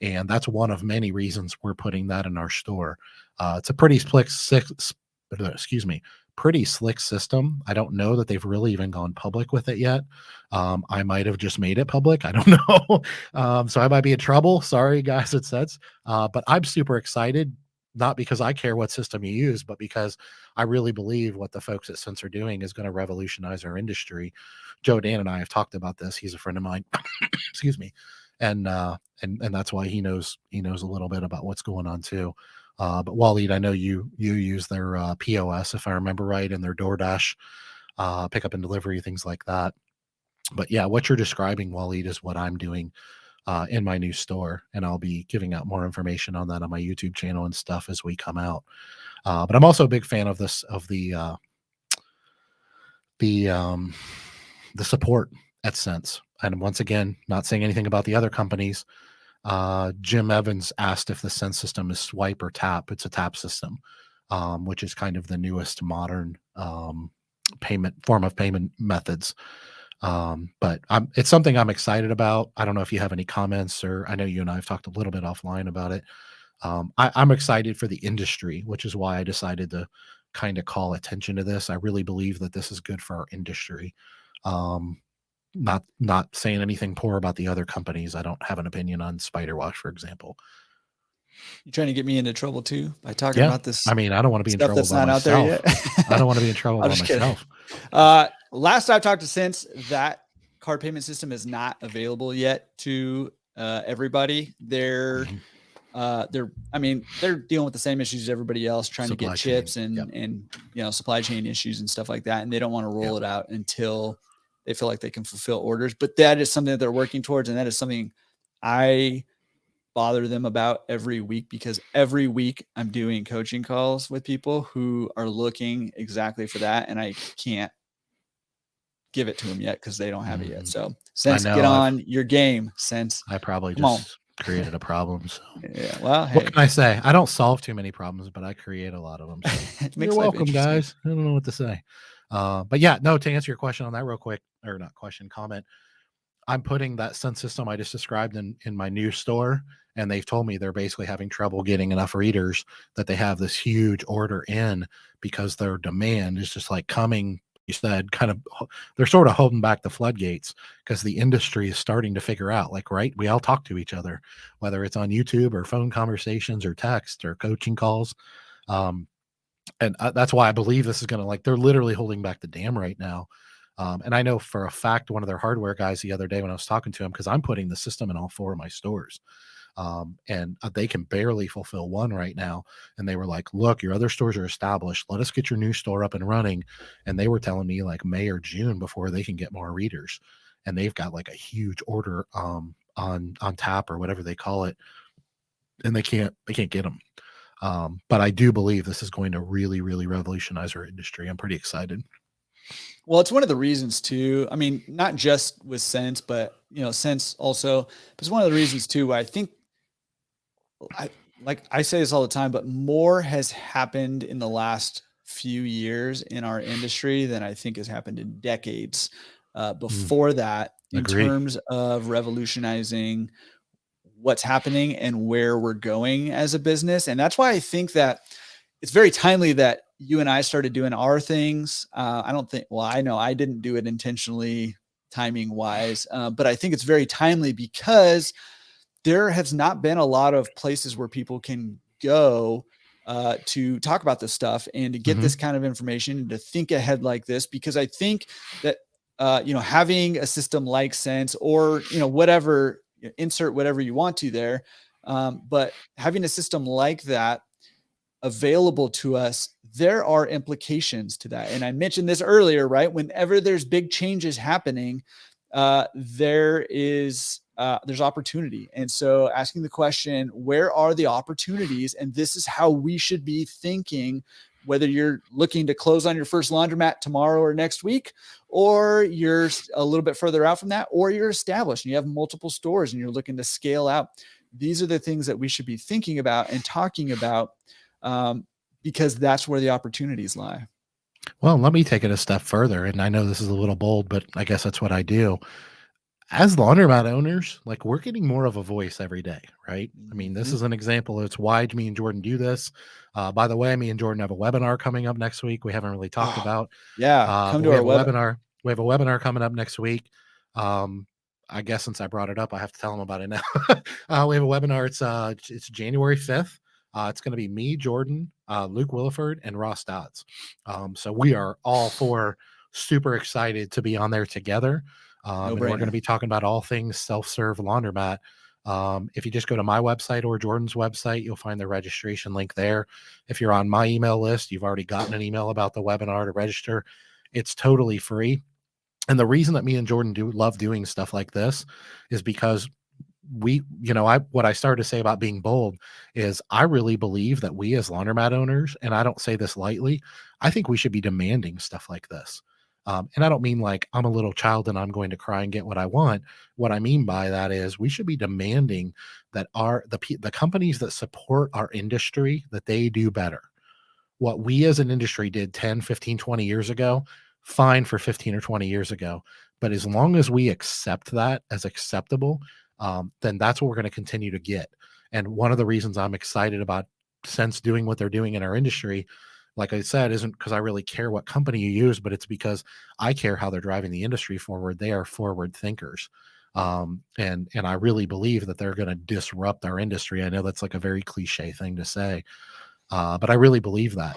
A: And that's one of many reasons we're putting that in our store. It's a pretty slick system. I don't know that they've really even gone public with it yet. I might have just made it public. I don't know. So I might be in trouble. Sorry, guys, it says. But I'm super excited, not because I care what system you use, but because I really believe what the folks at Sense are doing is going to revolutionize our industry. Joe Dan and I have talked about this. He's a friend of mine. Excuse me. And that's why he knows a little bit about what's going on too. But Waleed, I know you use their POS, if I remember right, and their DoorDash pickup and delivery, things like that. But yeah, what you're describing, Waleed, is what I'm doing in my new store, and I'll be giving out more information on that on my YouTube channel and stuff as we come out. But I'm also a big fan of the support at Sense. And once again, not saying anything about the other companies. Jim Evans asked if the Sense system is swipe or tap. It's a tap system, which is kind of the newest modern payment methods. But it's something I'm excited about. I don't know if you have any comments, or I know you and I have talked a little bit offline about it. I'm excited for the industry, which is why I decided to kind of call attention to this. I really believe that this is good for our industry. Not saying anything poor about the other companies. I don't have an opinion on Spider Wash, for example.
B: You trying to get me into trouble too by talking
A: Yeah,
B: about this
A: I mean, I don't want to be in
B: stuff
A: trouble
B: that's
A: by
B: not out there yet?
A: myself. I don't want to be in trouble
B: I'm
A: by
B: just kidding.
A: myself.
B: Last I've talked to Sense, that card payment system is not available yet to everybody. They're dealing with the same issues as everybody else, trying to
A: Supply
B: get
A: chain,
B: chips
A: yep.
B: and supply chain issues and stuff like that, and they don't want to roll
A: Yep.
B: it out until they feel like they can fulfill orders. But that is something that they're working towards, and that is something I bother them about every week, because every week I'm doing coaching calls with people who are looking exactly for that, and I can't give it to them yet because they don't have it yet. So
A: I
B: Sense, get
A: know
B: on your game, Sense.
A: I probably
B: Come on.
A: just created a problem. So
B: Yeah. Well,
A: what
B: hey,
A: can I say? I don't solve too many problems, but I create a lot of them. So
B: it
A: you're
B: makes life
A: welcome,
B: interesting.
A: guys. I don't know what to say. But yeah, no, to answer your question on that real quick, or not question, comment. I'm putting that Sun system I just described in my new store, and they've told me they're basically having trouble getting enough readers that they have this huge order in because their demand is just like coming. You said kind of they're sort of holding back the floodgates because the industry is starting to figure out like right we all talk to each other whether it's on YouTube or phone conversations or text or coaching calls. Um, and that's why I believe this is going to like they're literally holding back the dam right now. And I know for a fact one of their hardware guys the other day when I was talking to him because I'm putting the system in all 4 of my stores, and they can barely fulfill one right now. And they were like, "Look, your other stores are established. Let us get your new store up and running." And they were telling me like May or June before they can get more readers, and they've got like a huge order on tap or whatever they call it, and they can't get them. But I do believe this is going to really, really revolutionize our industry. I'm pretty excited.
B: Well, it's one of the reasons too. I mean, not just with Sense, but Sense also. But it's one of the reasons too. Why I think I say this all the time, but more has happened in the last few years in our industry than I think has happened in decades
A: Mm,
B: before that in
A: agree.
B: terms of revolutionizing what's happening and where we're going as a business. And that's why I think that it's very timely that you and I started doing our things. I don't think, well, I know I didn't do it intentionally, timing wise, but I think it's very timely because there has not been a lot of places where people can go to talk about this stuff and to get
A: Hmm.
B: this kind of information and to think ahead like this. Because I think that having a system like Sense or whatever, insert whatever you want to there, but having a system like that available to us, there are implications to that. And I mentioned this earlier, right? Whenever there's big changes happening, there's opportunity. And so asking the question, where are the opportunities? And this is how we should be thinking, whether you're looking to close on your first laundromat tomorrow or next week, or you're a little bit further out from that, or you're established and you have multiple stores and you're looking to scale out. These are the things that we should be thinking about and talking about, um, because that's where the opportunities lie.
A: Well, let me take it a step further. And I know this is a little bold, but I guess that's what I do. As laundromat owners, like we're getting more of a voice every day, right? I mean, this
B: Mhm.
A: is an example. It's why me and Jordan do this. By the way, me and Jordan have a webinar coming up next week. We haven't really talked
B: Oh,
A: about,
B: yeah. Come
A: but
B: to
A: we
B: our
A: have a
B: web.
A: webinar. We have a webinar coming up next week. Um, I guess since I brought it up, I have to tell them about it now. We have a webinar. It's January 5th. It's going to be me, Jordan, Luke Williford, and Ross Dodds. So we are all 4 super excited to be on there together.
B: No
A: And we're going to
B: brainer.
A: be talking about all things self-serve laundromat. If you just go to my website or Jordan's website, you'll find the registration link there. If you're on my email list, you've already gotten an email about the webinar to register. It's totally free. And the reason that me and Jordan do love doing stuff like this is because what I started to say about being bold is I really believe that we as laundromat owners, and I don't say this lightly, I think we should be demanding stuff like this. And I don't mean like I'm a little child and I'm going to cry and get what I want. What I mean by that is we should be demanding that the companies that support our industry that they do better. What we as an industry did 10, 15, 20 years ago, fine for 15 or 20 years ago. But as long as we accept that as acceptable, then that's what we're going to continue to get. And one of the reasons I'm excited about Sense doing what they're doing in our industry, like I said, isn't because I really care what company you use, but it's because I care how they're driving the industry forward. They are forward thinkers. And I really believe that they're going to disrupt our industry. I know that's like a very cliche thing to say, but I really believe that.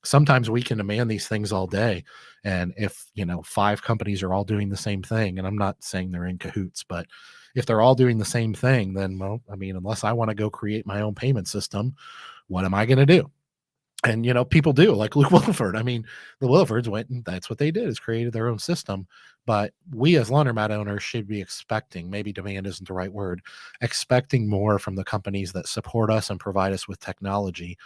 A: Sometimes we can demand these things all day. And if, 5 companies are all doing the same thing, and I'm not saying they're in cahoots, but if they're all doing the same thing, then, well, I mean, unless I want to go create my own payment system, what am I going to do? And people do like Luke Williford. I mean, the Willifords went and that's what they did is created their own system. But we as laundromat owners should be expecting, maybe demand isn't the right word, expecting more from the companies that support us and provide us with technology.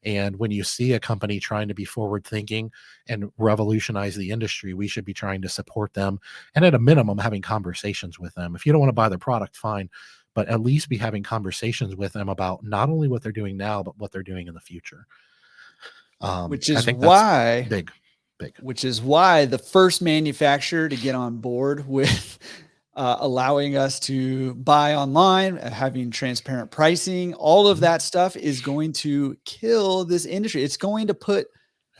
A: And when you see a company trying to be forward thinking and revolutionize the industry, we should be trying to support them, and at a minimum having conversations with them. If you don't want to buy their product, fine, but at least be having conversations with them about not only what they're doing now, but what they're doing in the future.
B: which
A: I
B: is
A: think that's
B: why
A: big.
B: which is why the first manufacturer to get on board with allowing us to buy online, having transparent pricing, all of
A: Mhm.
B: that stuff is going to kill this industry. It's going to
A: Yep.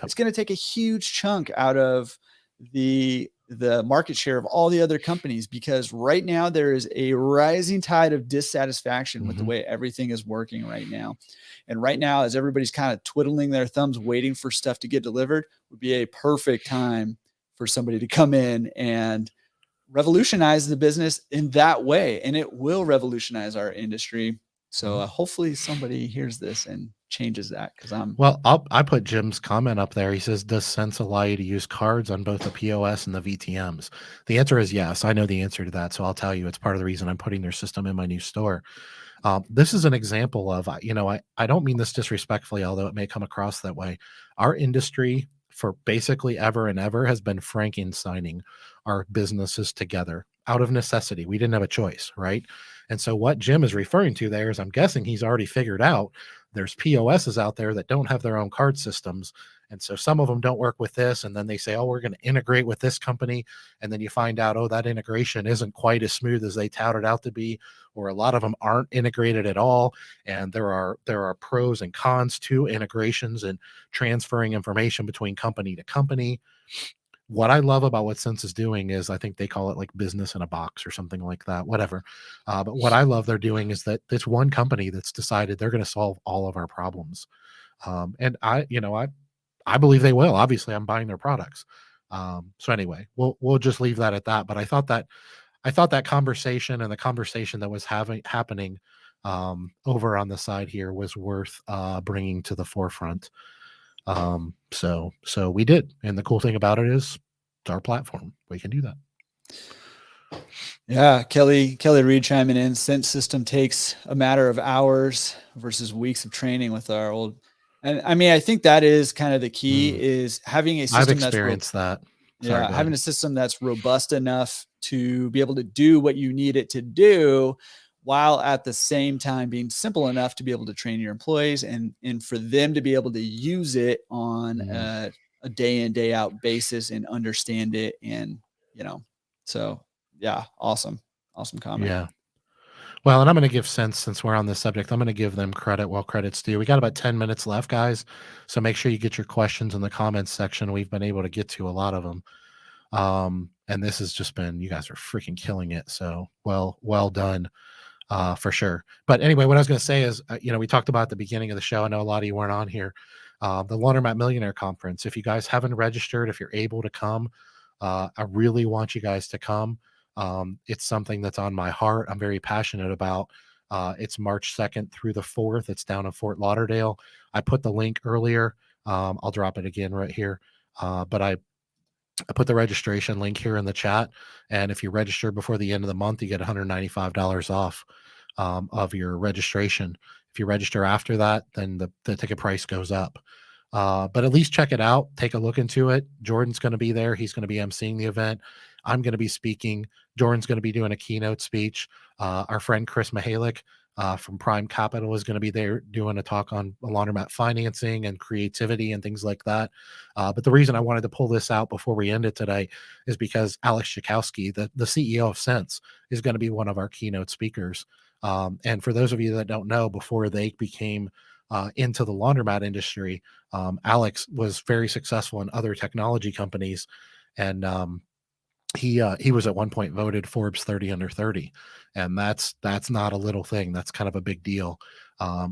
B: it's going to take a huge chunk out of the market share of all the other companies, because right now there is a rising tide of dissatisfaction with the
A: Mhm.
B: way everything is working right now. And right now, as everybody's kind of twiddling their thumbs waiting for stuff to get delivered, would be a perfect time for somebody to come in and revolutionize the business in that way. And it will revolutionize our industry. So
A: Mhm.
B: hopefully somebody hears this and changes that, because I'm
A: Well, I put Jim's comment up there. He says, "Does Sense allow you to use cards on both the POS and the VTMs?" The answer is yes. I know the answer to that, so I'll tell you. It's part of the reason I'm putting their system in my new store. This is an example of, I don't mean this disrespectfully, although it may come across that way. Our industry for basically ever and ever has been Frankensteining our businesses together out of necessity. We didn't have a choice, right? And so what Jim is referring to there is, I'm guessing he's already figured out there's POSs out there that don't have their own card systems. And so some of them don't work with this. And then they say, oh, we're going to integrate with this company. And then you find out, oh, that integration isn't quite as smooth as they touted out to be, or a lot of them aren't integrated at all. And there are pros and cons to integrations and transferring information between company to company. What I love about what Sense is doing is, I think they call it like business in a box or something like that, whatever. But what I love they're doing is that it's one company that's decided they're going to solve all of our problems. And I believe they will. Obviously, I'm buying their products. So anyway, we'll just leave that at that. But I thought that conversation and the conversation that was happening over on the side here was worth bringing to the forefront. So we did, and the cool thing about it is it's our platform. We can do that.
B: Yeah, Kelly Reed chiming in. Sense system takes a matter of hours versus weeks of training with our old. And I mean, I think that is kind of the key,
A: Mm,
B: is having a
A: I've
B: system that's
A: experienced that. Sorry,
B: yeah,
A: go
B: having
A: ahead.
B: a system that's robust enough to be able to do what you need it to do, while at the same time being simple enough to be able to train your employees and for them to be able to use it on
A: Mm,
B: a day in day out basis and understand it. And you know, so yeah, awesome comment.
A: yeah. Well, and I'm going to give Sense, since we're on this subject, I'm going to give them credit while credit's due. We got about 10 minutes left, guys. So make sure you get your questions in the comments section. We've been able to get to a lot of them. And this has just been, you guys are freaking killing it. So well done. For sure. But anyway, what I was going to say is, we talked about at the beginning of the show. I know a lot of you weren't on here. The Laundromat Millionaire Conference. If you guys haven't registered, if you're able to come, I really want you guys to come. It's something that's on my heart. I'm very passionate about. It's March 2nd through the 4th. It's down in Fort Lauderdale. I put the link earlier. I'll drop it again right here. But I put the registration link here in the chat. And if you register before the end of the month, you get $195 off of your registration. If you register after that, then the ticket price goes up. But at least check it out. Take a look into it. Jordan's going to be there. He's going to be emceeing the event. I'm going to be speaking. Jordan's going to be doing a keynote speech. Our friend Chris Mahalik from Prime Capital is going to be there doing a talk on laundromat financing and creativity and things like that. But the reason I wanted to pull this out before we end it today is because Alex Chakowski, the CEO of Sense, is going to be one of our keynote speakers. And for those of you that don't know, before they became into the laundromat industry, Alex was very successful in other technology companies, and he was at one point voted Forbes 30 under 30, and that's not a little thing. That's kind of a big deal.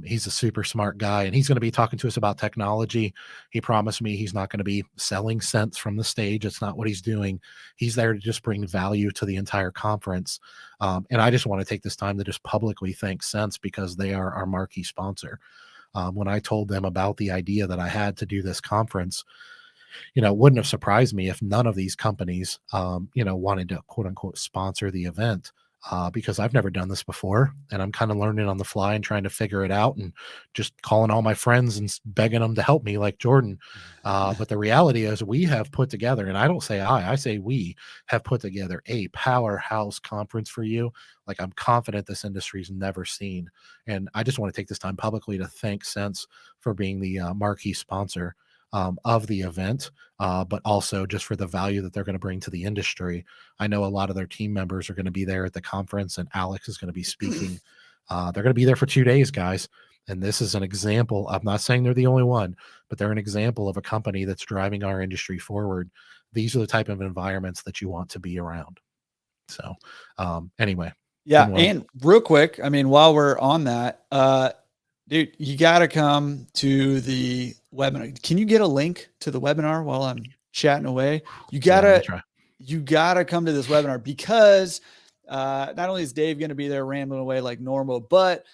A: He's a super smart guy, and he's going to be talking to us about technology. He promised me he's not going to be selling cents from the stage. It's not what he's doing. He's there to just bring value to the entire conference. And I just want to take this time to just publicly thank Sense, because they are our marquee sponsor. When I told them about the idea that I had to do this conference, it wouldn't have surprised me if none of these companies, wanted to quote unquote sponsor the event. because I've never done this before, and I'm kind of learning on the fly and trying to figure it out, and just calling all my friends and begging them to help me, like Jordan. But the reality is, we have put together, and I don't say I say we have put together a powerhouse conference for you. Like, I'm confident this industry's never seen, and I just want to take this time publicly to thank Sense for being the marquee sponsor of the event, but also just for the value that they're going to bring to the industry. I know a lot of their team members are going to be there at the conference, and Alex is going to be speaking. They're going to be there for 2 days, guys. And this is an example. I'm not saying they're the only one, but they're an example of a company that's driving our industry forward. These are the type of environments that you want to be around. So, anyway.
B: Yeah. And real quick, I mean, while we're on that, dude, you got to come to the webinar. Can you get a link to the webinar while I'm chatting away? You gotta come to this webinar, because not only is Dave going to be there rambling away like normal, but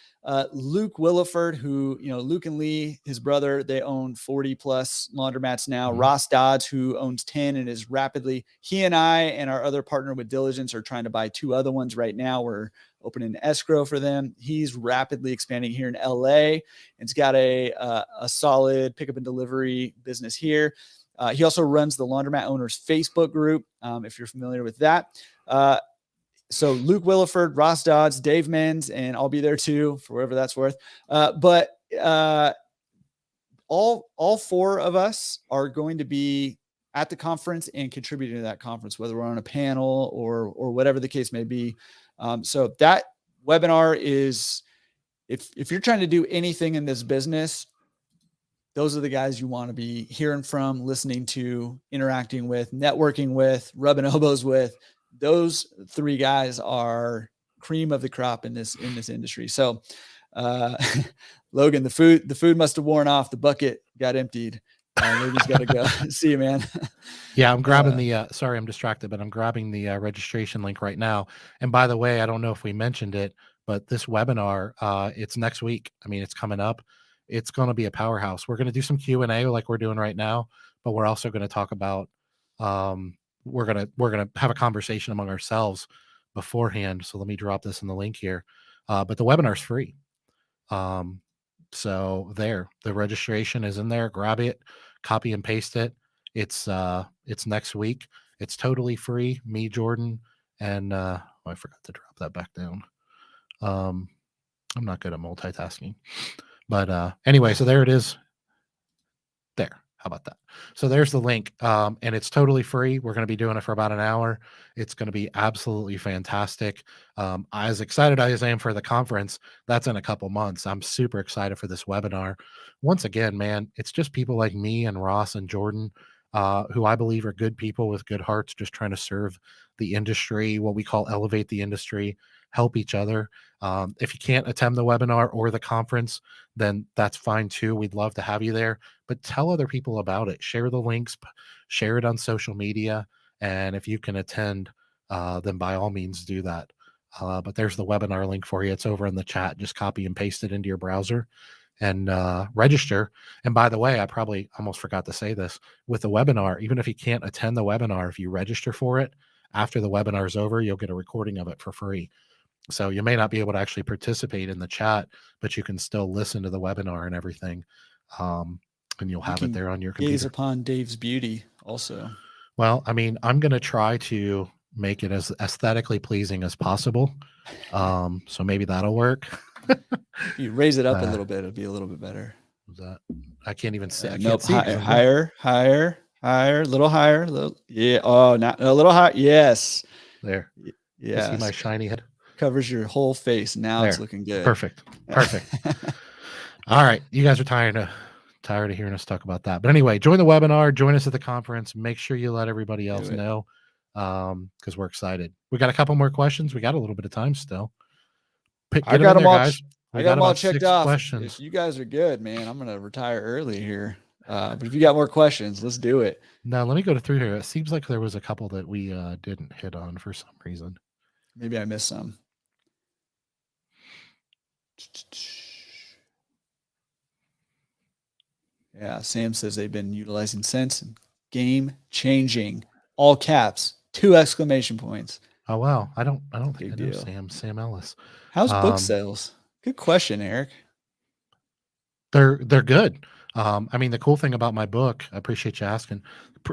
B: Luke Williford, who, Luke and Lee, his brother, they own 40 plus laundromats now.
A: Mm-hmm.
B: Ross Dodds, who owns 10 and is rapidly, he and I and our other partner with Diligence are trying to buy 2 other ones right now. We're opening escrow for them. He's rapidly expanding here in LA. It's got a solid pickup and delivery business here. He also runs the Laundromat Owners Facebook group, if you're familiar with that. So Luke Williford, Ross Dodds, Dave Menz, and I'll be there too, for whatever that's worth. But all 4 of us are going to be at the conference and contributing to that conference, whether we're on a panel or whatever the case may be. So that webinar is, if you're trying to do anything in this business, those are the guys you want to be hearing from, listening to, interacting with, networking with, rubbing elbows with. Those 3 guys are cream of the crop in this industry. So, Logan, the food must have worn off. The bucket got emptied. Logan's got to go. See you, man.
A: Yeah, I'm grabbing the, sorry, I'm distracted, but I'm grabbing the registration link right now. And by the way, I don't know if we mentioned it, but this webinar, it's next week. I mean, it's coming up. It's going to be a powerhouse. We're going to do some Q&A like we're doing right now, but we're also going to talk about, we're going to have a conversation among ourselves beforehand. So let me drop this in the link here. But the webinar's free. So there, the registration is in there. Grab it, copy and paste it. It's next week. It's totally free. Me, Jordan, and I forgot to drop that back down. I'm not good at multitasking, but anyway, so there it is. There. How about that? So there's the link, and it's totally free. We're going to be doing it for about an hour. It's going to be absolutely fantastic. As excited as I am for the conference, that's in a couple months. I'm super excited for this webinar. Once again, man, it's just people like me and Ross and Jordan, who I believe are good people with good hearts, just trying to serve the industry, what we call elevate the industry, help each other. If you can't attend the webinar or the conference, then that's fine too. We'd love to have you there, but tell other people about it. Share the links, share it on social media. And if you can attend, then by all means do that. But there's the webinar link for you. It's over in the chat. Just copy and paste it into your browser and register. And by the way, I probably almost forgot to say this with the webinar. Even if you can't attend the webinar, if you register for it after the webinar is over, you'll get a recording of it for free. So you may not be able to actually participate in the chat, but you can still listen to the webinar and everything. And you'll have it there on your computer.
B: Gaze upon Dave's beauty also.
A: Well, I mean, I'm going to try to make it as aesthetically pleasing as possible. So maybe that'll work.
B: If you raise it up a little bit, it'll be a little bit better.
A: That I can't even see. I
B: nope.
A: can't see.
B: Higher, a little higher. Yeah. Oh, not a little higher. Yes.
A: There.
B: Yeah.
A: See my shiny head.
B: Covers your whole face. Now there. It's looking good.
A: Perfect. All right. You guys are tired of hearing us talk about that. But anyway, join the webinar, join us at the conference. Make sure you let everybody else know, because we're excited. We got a couple more questions. We got a little bit of time still.
B: I got them all, guys. I got them all checked off. Questions. If you guys are good, man, I'm going to retire early here. But if you got more questions, let's do it.
A: Now, let me go through here. It seems like there was a couple that we didn't hit on for some reason.
B: Maybe I missed some. Yeah, Sam says they've been utilizing Sense and game changing. All caps, 2 exclamation points.
A: Oh wow, I don't think I
B: Big
A: know
B: deal.
A: Sam Ellis.
B: How's book
A: Um,
B: sales? Good question, Eric.
A: they're good. I mean, the cool thing about my book, I appreciate you asking.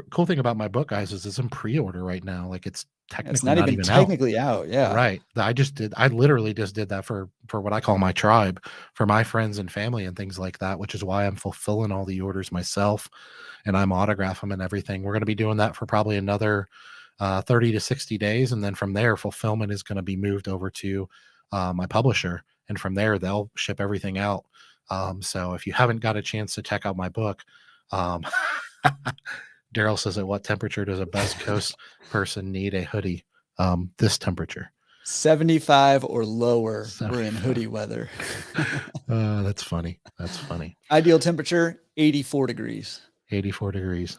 A: Cool thing about my book, guys, is it's in pre-order right now. Like it's
B: It's
A: technically
B: not
A: not
B: even
A: even out.
B: technically out. Yeah.
A: Right. I literally just did that for what I call my tribe, for my friends and family and things like that, which is why I'm fulfilling all the orders myself and I'm autograph them and everything. We're going to be doing that for probably another 30 to 60 days. And then from there, fulfillment is going to be moved over to my publisher. And from there, they'll ship everything out. So if you haven't got a chance to check out my book, um, Daryl says, at what temperature does a Best Coast person need a hoodie? This temperature.
B: 75 or lower. We're in
A: 75.
B: hoodie weather.
A: That's funny. That's funny.
B: Ideal temperature 84 degrees.
A: 84 degrees.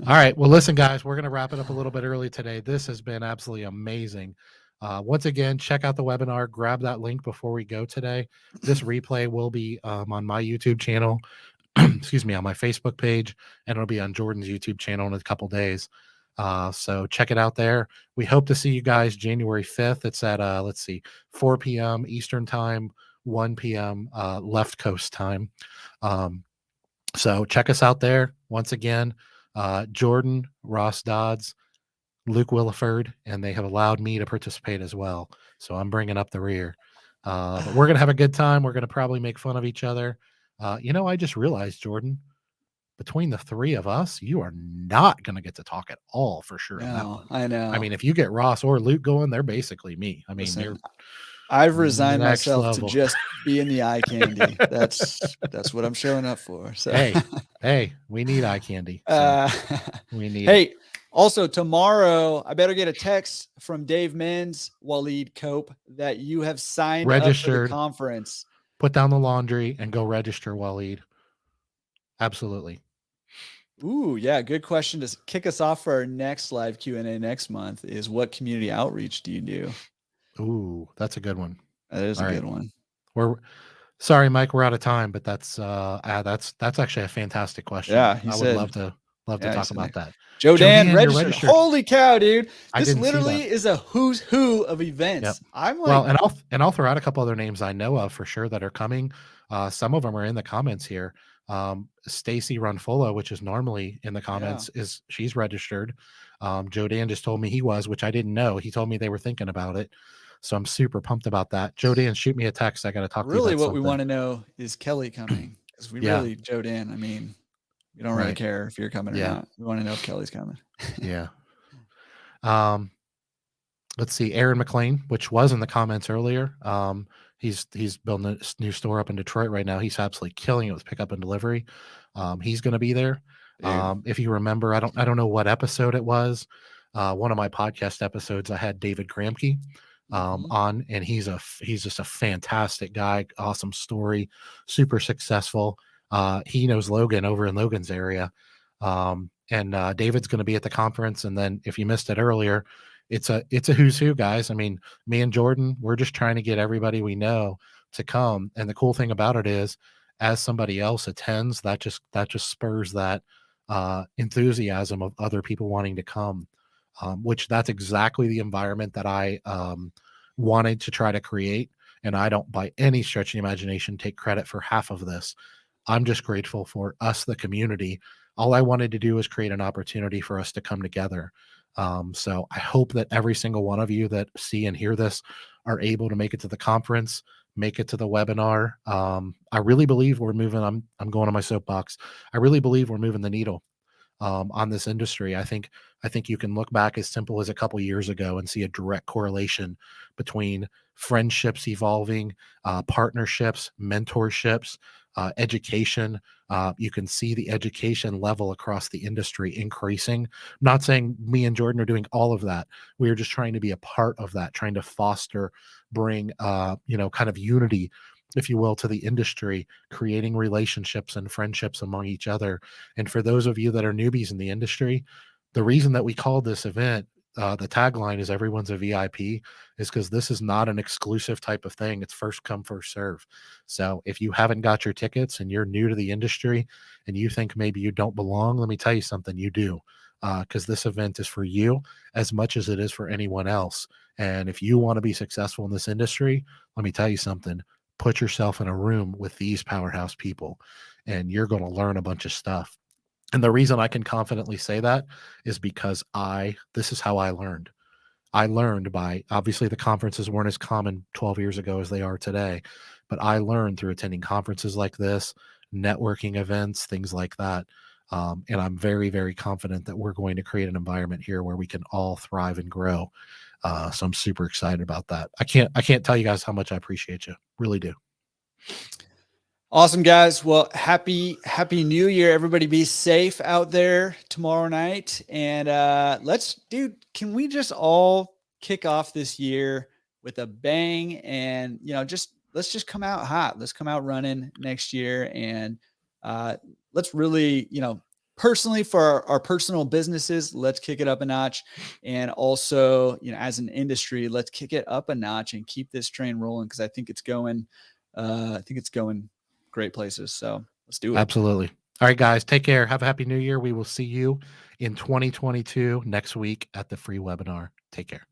A: All right. Well, listen, guys, we're going to wrap it up a little bit early today. This has been absolutely amazing. Once again, check out the webinar. Grab that link before we go today. This replay will be on my YouTube channel, excuse me, on my Facebook page, and it'll be on Jordan's YouTube channel in a couple days. So check it out there. We hope to see you guys January 5th. It's at, let's see, 4 p.m. Eastern time, 1 p.m. Left Coast time. So check us out there. Once again, Jordan, Ross Dodds, Luke Williford, and they have allowed me to participate as well. So I'm bringing up the rear. But we're going to have a good time. We're going to probably make fun of each other. I just realized, Jordan, between the three of us, you are not going to get to talk at all for sure on that
B: No,
A: one.
B: I
A: I
B: know.
A: mean, if you get Ross or Luke going, they're basically me. I mean,
B: Listen,
A: they're
B: I've resigned
A: next
B: myself to
A: level.
B: just be in the eye candy. That's what I'm showing up for. So
A: Hey, we need eye candy. So
B: uh,
A: we need it.
B: hey, also tomorrow I better get a text from Dave Menz, Waleed Cope, that you have signed up for the
A: Registered,
B: conference.
A: put down the laundry and go register, Waleed. Absolutely.
B: Ooh, yeah, good question to kick us off for our next live Q&A next month is what community outreach do you do?
A: Ooh, that's a good one.
B: That is
A: All
B: a
A: right.
B: good one.
A: We're sorry, Mike, we're out of time, but that's actually a fantastic question.
B: Yeah, he
A: I would
B: said,
A: love to
B: yeah, he
A: talk
B: said
A: about
B: next.
A: that.
B: Joe
A: Joe
B: Dan
A: Dan, you're
B: registered.
A: registered.
B: Holy cow, dude.
A: I
B: This
A: didn't see
B: literally
A: that.
B: is a who's who of
A: Yep.
B: events. I'm
A: Well,
B: like,
A: and I'll throw out a couple other names I know of for sure that are coming. Some of them are in the comments here. Stacy Runfolo, which is normally in the
B: yeah,
A: comments, she's registered. Joe Dan just told me he was, which I didn't know. He told me they were thinking about it. So I'm super pumped about that. Joe Dan, shoot me a text. I got to talk to you
B: really
A: about
B: what we
A: something.
B: want to know is Kelly coming? Because we
A: Yeah.
B: really, Joe Dan, I mean, we don't really
A: Right.
B: care if you're coming or
A: Yeah.
B: not. We want to know if Kelly's coming.
A: Yeah. Um, let's see, Aaron McLean, which was in the comments earlier. He's building a new store up in Detroit right now. He's absolutely killing it with pickup and delivery. He's going to be there.
B: Dude.
A: If you remember, I don't know what episode it was. One of my podcast episodes, I had David Gramke
B: Mhm.
A: on, and he's just a fantastic guy. Awesome story, super successful. He knows Logan over in Logan's area. And David's going to be at the conference. And then if you missed it earlier, it's a who's who, guys. I mean, me and Jordan, we're just trying to get everybody we know to come. And the cool thing about it is, as somebody else attends, that just spurs that enthusiasm of other people wanting to come. Which that's exactly the environment that I wanted to try to create. And I don't, by any stretch of the imagination, take credit for half of this. I'm just grateful for us, the community. All I wanted to do was create an opportunity for us to come together. So I hope that every single one of you that see and hear this are able to make it to the conference, make it to the webinar. I really believe we're moving. I'm going on my soapbox. I really believe we're moving the needle on this industry. I think you can look back as simple as a couple years ago and see a direct correlation between friendships evolving, partnerships, mentorships, education. You can see the education level across the industry increasing. I'm not saying me and Jordan are doing all of that. We are just trying to be a part of that, trying to foster, bring, kind of unity, if you will, to the industry, creating relationships and friendships among each other. And for those of you that are newbies in the industry, the reason that we called this event, the tagline is everyone's a VIP, is because this is not an exclusive type of thing. It's first come, first serve. So if you haven't got your tickets and you're new to the industry and you think maybe you don't belong, let me tell you something, you do. because this event is for you as much as it is for anyone else. And if you want to be successful in this industry, let me tell you something. Put yourself in a room with these powerhouse people, and you're going to learn a bunch of stuff. And the reason I can confidently say that is because this is how I learned. I learned by, obviously the conferences weren't as common 12 years ago as they are today, but I learned through attending conferences like this, networking events, things like that. And I'm very, very confident that we're going to create an environment here where we can all thrive and grow. So I'm super excited about that. I can't tell you guys how much I appreciate you. Really do.
B: Awesome, guys. Well, happy New Year. Everybody be safe out there tomorrow night. And can we just all kick off this year with a bang? And let's just come out hot. Let's come out running next year. And let's really, personally for our personal businesses, let's kick it up a notch. And also, as an industry, let's kick it up a notch and keep this train rolling, because I think it's going great places. So let's do it.
A: Absolutely. All right, guys, take care. Have a happy new year. We will see you in 2022 next week at the free webinar. Take care.